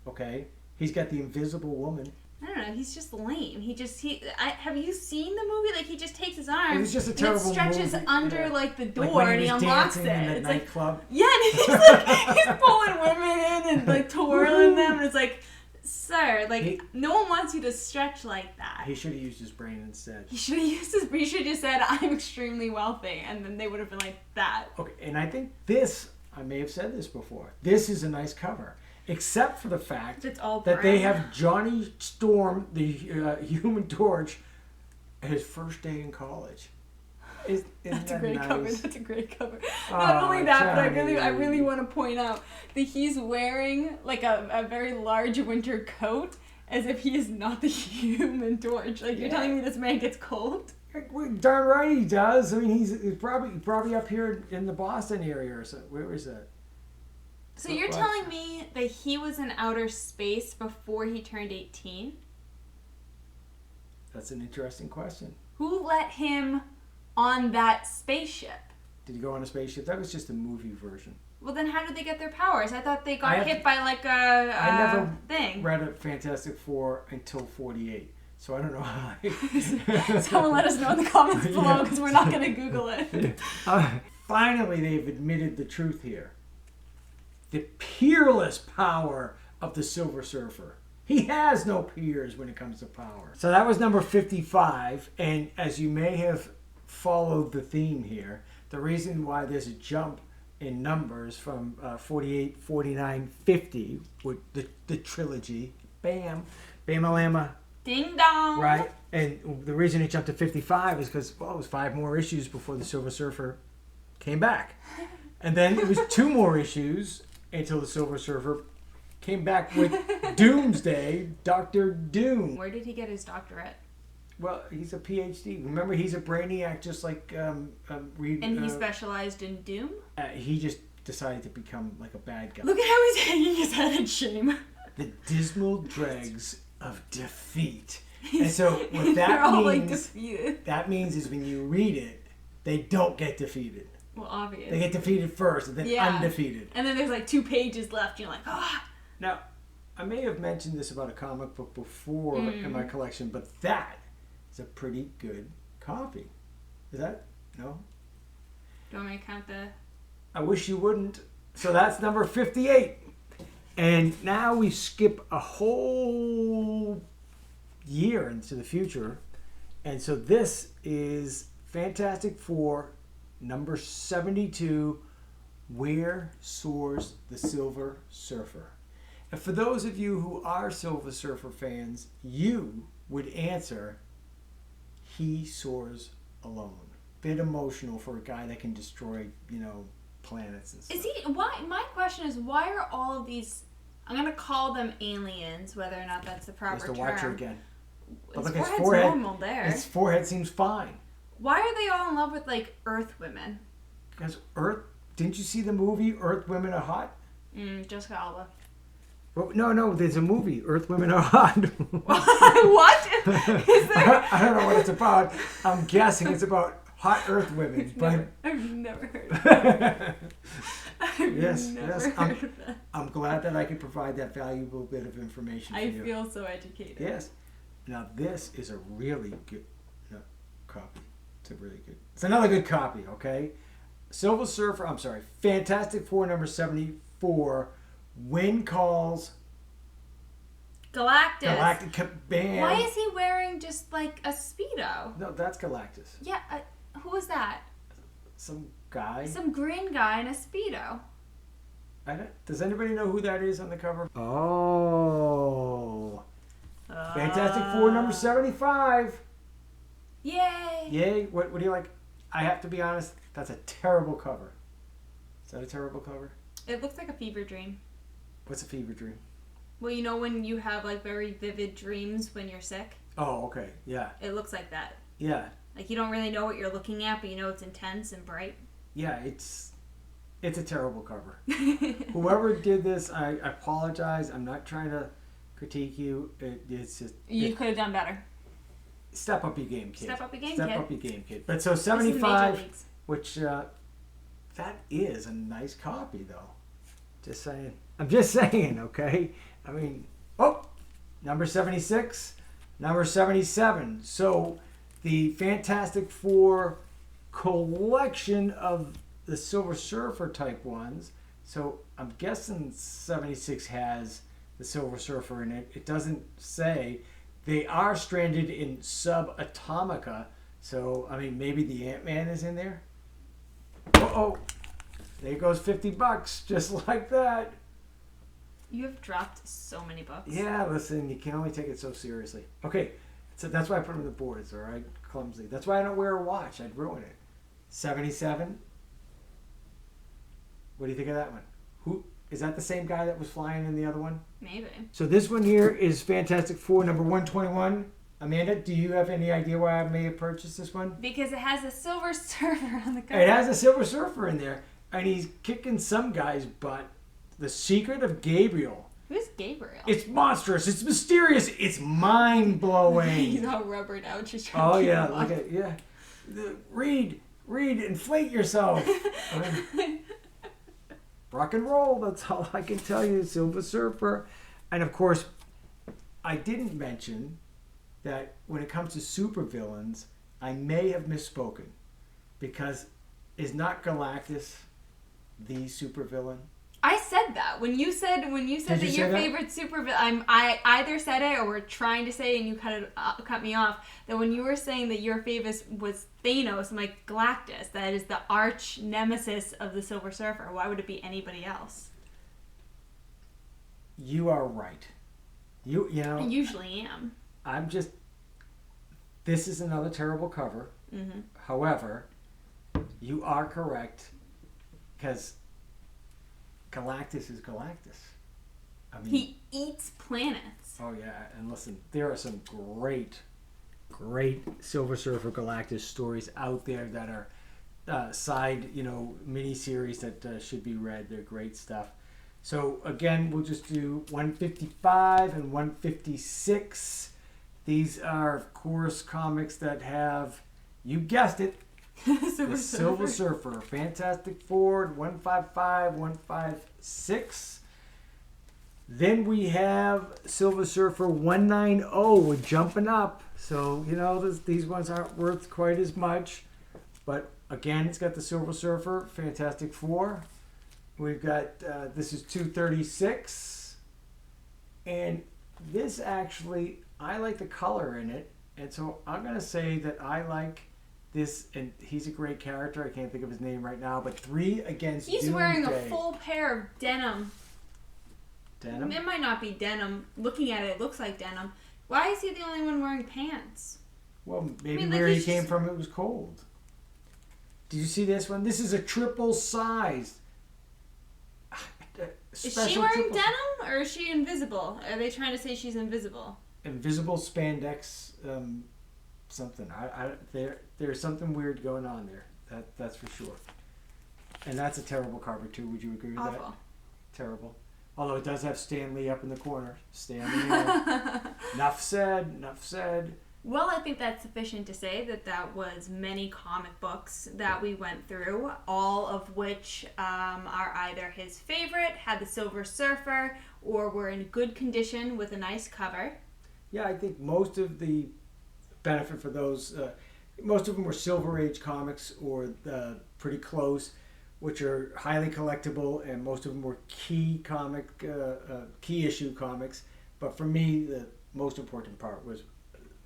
Okay, he's got the Invisible Woman. I don't know. He's just lame. Have you seen the movie? Like he just takes his arm. It was just a terrible movie. And it stretches under like the door, and he unlocks it. In it's like nightclub. Yeah, and he's pulling women in and like twirling them, and it's like, sir, like no one wants you to stretch like that. He should have used his brain instead. He should have just said, I'm extremely wealthy, and then they would have been like that. Okay, and I think I may have said this before, this is a nice cover. Except for the fact that they have Johnny Storm, the Human Torch, his first day in college. That's a great nice? cover. That's a great cover. Not only that, but I really want to point out that he's wearing like a very large winter coat, as if he is not the Human Torch. Like you're telling me this man gets cold? Darn right he does. I mean, he's probably up here in the Boston area or so. Where is that? So you're telling me that he was in outer space before he turned 18? That's an interesting question. Who let him on that spaceship? Did he go on a spaceship? That was just a movie version. Well, then how did they get their powers? I thought they got hit by like a I never thing. read a Fantastic Four until 48. So I don't know how. Someone let us know in the comments below because we're not going to Google it. Finally, they've admitted the truth here. The peerless power of the Silver Surfer. He has no peers when it comes to power. So that was number 55. And as you may have followed the theme here, the reason why there's a jump in numbers from 48, 49, 50 with the trilogy, bam, bam-a-lama, ding dong. Right, and the reason it jumped to 55 is because, well, it was 5 more issues before the Silver Surfer came back. And then it was 2 more issues until the Silver Surfer came back with Doomsday, Dr. Doom. Where did he get his doctorate? Well, he's a PhD. Remember, he's a brainiac just like Reed. And he specialized in Doom? He just decided to become like a bad guy. Look at how he's hanging his head in shame. The dismal dregs of defeat. And so what that all means, like defeated. That means is when you read it, they don't get defeated. Well, obvious. They get defeated first and then undefeated. And then there's like 2 pages left. You're like, ah. Now, I may have mentioned this about a comic book before in my collection, but that is a pretty good copy. Is that? No? Do you want me to count the... I wish you wouldn't. So that's number 58. And now we skip a whole year into the future. And so this is Fantastic Four, number 72, Where Soars the Silver Surfer? And for those of you who are Silver Surfer fans, you would answer, he soars alone. Bit emotional for a guy that can destroy, planets and stuff. Is he... Why? My question is, why are all of these... I'm going to call them aliens, whether or not that's the proper term. Mr. Watcher again. But His look, forehead's normal there. His forehead seems fine. Why are they all in love with, like, Earth women? Because didn't you see the movie Earth Women Are Hot? Jessica Alba. Well, no, there's a movie, Earth Women Are Hot. What? Is there? I don't know what it's about. I'm guessing it's about hot Earth women. I've never heard of that. Yes. I'm glad that I could provide that valuable bit of information for you. I feel so educated. Yes. Now, this is a really good copy. It's another good copy, okay? Fantastic Four, number 74, When Calls... Galactus. Bam. Why is he wearing just, like, a Speedo? No, that's Galactus. Yeah, who is that? Some guy. Some green guy in a Speedo. Does anybody know who that is on the cover? Oh. Fantastic Four, number 75. Yay. Yay. What do you like? I have to be honest, that's a terrible cover. Is that a terrible cover? It looks like a fever dream. What's a fever dream? Well, you know when you have, like, very vivid dreams when you're sick? Oh, okay. Yeah. It looks like that. Yeah. Like, you don't really know what you're looking at, but you know it's intense and bright. Yeah, it's a terrible cover. Whoever did this, I apologize. I'm not trying to critique you. It's just... You could have done better. Step up your game, kid. Step up your game, kid. But so 75, which that is a nice copy, though. Just saying. I'm just saying, okay? I mean, number 76, number 77. So the Fantastic Four collection of the Silver Surfer type ones. So I'm guessing 76 has the Silver Surfer in it. It doesn't say. They are stranded in Subatomica. So, I mean, maybe the Ant-Man is in there. There goes $50, just like that. You have dropped so many books. Yeah, listen, you can only take it so seriously. Okay, so that's why I put them on the boards, all right? Clumsy. That's why I don't wear a watch. I'd ruin it. 77. What do you think of that one? Who is that? The same guy that was flying in the other one? Maybe. So this one here is Fantastic Four, number 121. Amanda, do you have any idea why I may have purchased this one? Because it has a Silver Surfer on the cover. It has a Silver Surfer in there, and he's kicking some guy's butt. The Secret of Gabriel. Who's Gabriel? It's monstrous. It's mysterious. It's mind-blowing. He's all rubbered out. Just trying to keep look at Read, inflate yourself. Rock and roll. That's all I can tell you. Silver Surfer, and of course, I didn't mention that when it comes to supervillains, I may have misspoken, because is not Galactus the supervillain? I said that when you said that your favorite supervillain. I either said it or were trying to say, and you cut me off. That when you were saying that your favorite was Thanos, I'm like, Galactus. That is the arch nemesis of the Silver Surfer. Why would it be anybody else? You are right. You know. I usually am. I'm just. This is another terrible cover. Mm-hmm. However, you are correct, because Galactus is Galactus. I mean, he eats planets. Oh yeah, and listen, there are some great Silver Surfer Galactus stories out there that are side, mini-series that should be read. They're great stuff. So again, we'll just do 155 and 156. These are, of course, comics that have, you guessed it, the Silver Surfer, Fantastic Four, 155, 156. Then we have Silver Surfer 190. We're jumping up. So, these ones aren't worth quite as much. But again, it's got the Silver Surfer, Fantastic Four. We've got, this is 236. And this actually, I like the color in it. And so I'm going to say that I like this, and he's a great character. I can't think of his name right now, but 3 Against Doomsday. He's wearing a full pair of denim. Denim? It might not be denim. Looking at it, it looks like denim. Why is he the only one wearing pants? Well, maybe where he came from, it was cold. Did you see this one? This is a triple size. Is she wearing denim, or is she invisible? Are they trying to say she's invisible? Invisible spandex, something. There's something weird going on there. That's for sure. And that's a terrible cover too. Would you agree with that? Awful. Terrible. Although it does have Stan Lee up in the corner. Enough said. Well, I think that's sufficient to say that was many comic books that we went through, all of which are either his favorite, had the Silver Surfer, or were in good condition with a nice cover. Yeah, I think most of the benefit for those, most of them were Silver Age comics or pretty close, which are highly collectible, and most of them were key issue comics. But for me, the most important part was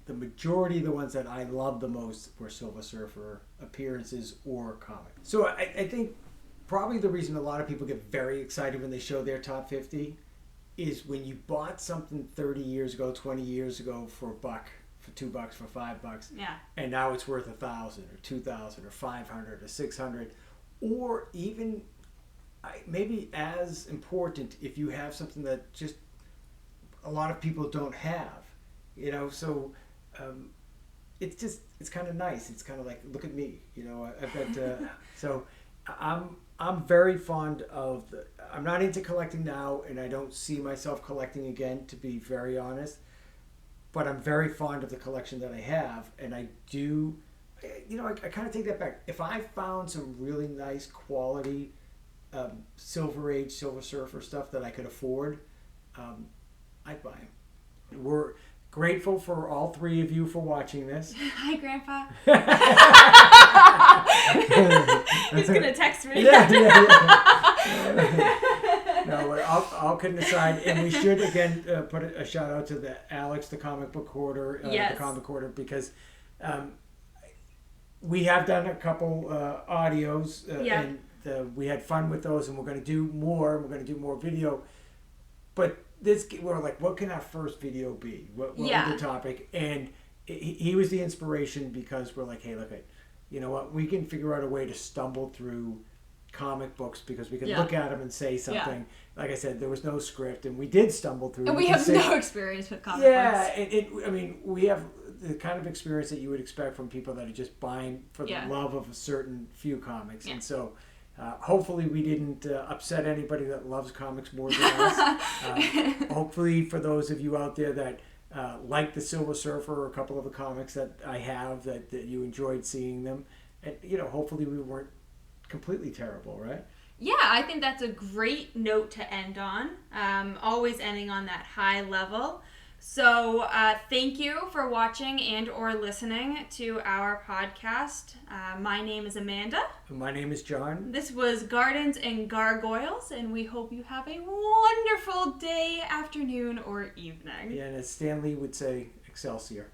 the majority of the ones that I loved the most were Silver Surfer appearances or comics. So I think probably the reason a lot of people get very excited when they show their top 50 is when you bought something 30 years ago, 20 years ago for $1, for $2, for $5, yeah, and now it's worth 1,000 or 2,000 or 500 or 600, or even maybe as important if you have something that just a lot of people don't have, so it's kind of nice. It's kind of like, look at me, I've got so I'm very fond of I'm not into collecting now, and I don't see myself collecting again, to be very honest, but I'm very fond of the collection that I have, and I do, I kind of take that back. If I found some really nice quality Silver Age, Silver Surfer stuff that I could afford, I'd buy them. We're grateful for all 3 of you for watching this. Hi, Grandpa. He's going to text me. Yeah. No, all kidding aside, and we should again put a shout out to the Alex the Comic Book Hoarder, yes. The Comic Hoarder, because we have done a couple audios, and we had fun with those, and we're going to do more. We're going to do more video, but we're like, what can our first video be? What was the topic? And he was the inspiration, because we're like, hey, look, you know what? We can figure out a way to stumble through comic books because we could look at them and say something. Yeah. Like I said, there was no script, and we did stumble through. And we have no experience with comic books. Yeah, I mean, we have the kind of experience that you would expect from people that are just buying for the love of a certain few comics, and so. Hopefully we didn't upset anybody that loves comics more than us. Hopefully for those of you out there that like the Silver Surfer or a couple of the comics that I have, that you enjoyed seeing them. And, hopefully we weren't completely terrible, right? Yeah, I think that's a great note to end on. Always ending on that high level. So thank you for watching and or listening to our podcast. My name is Amanda. My name is John. This was Gardens and Gargoyles, and we hope you have a wonderful day, afternoon, or evening. Yeah, and as Stan Lee would say, Excelsior.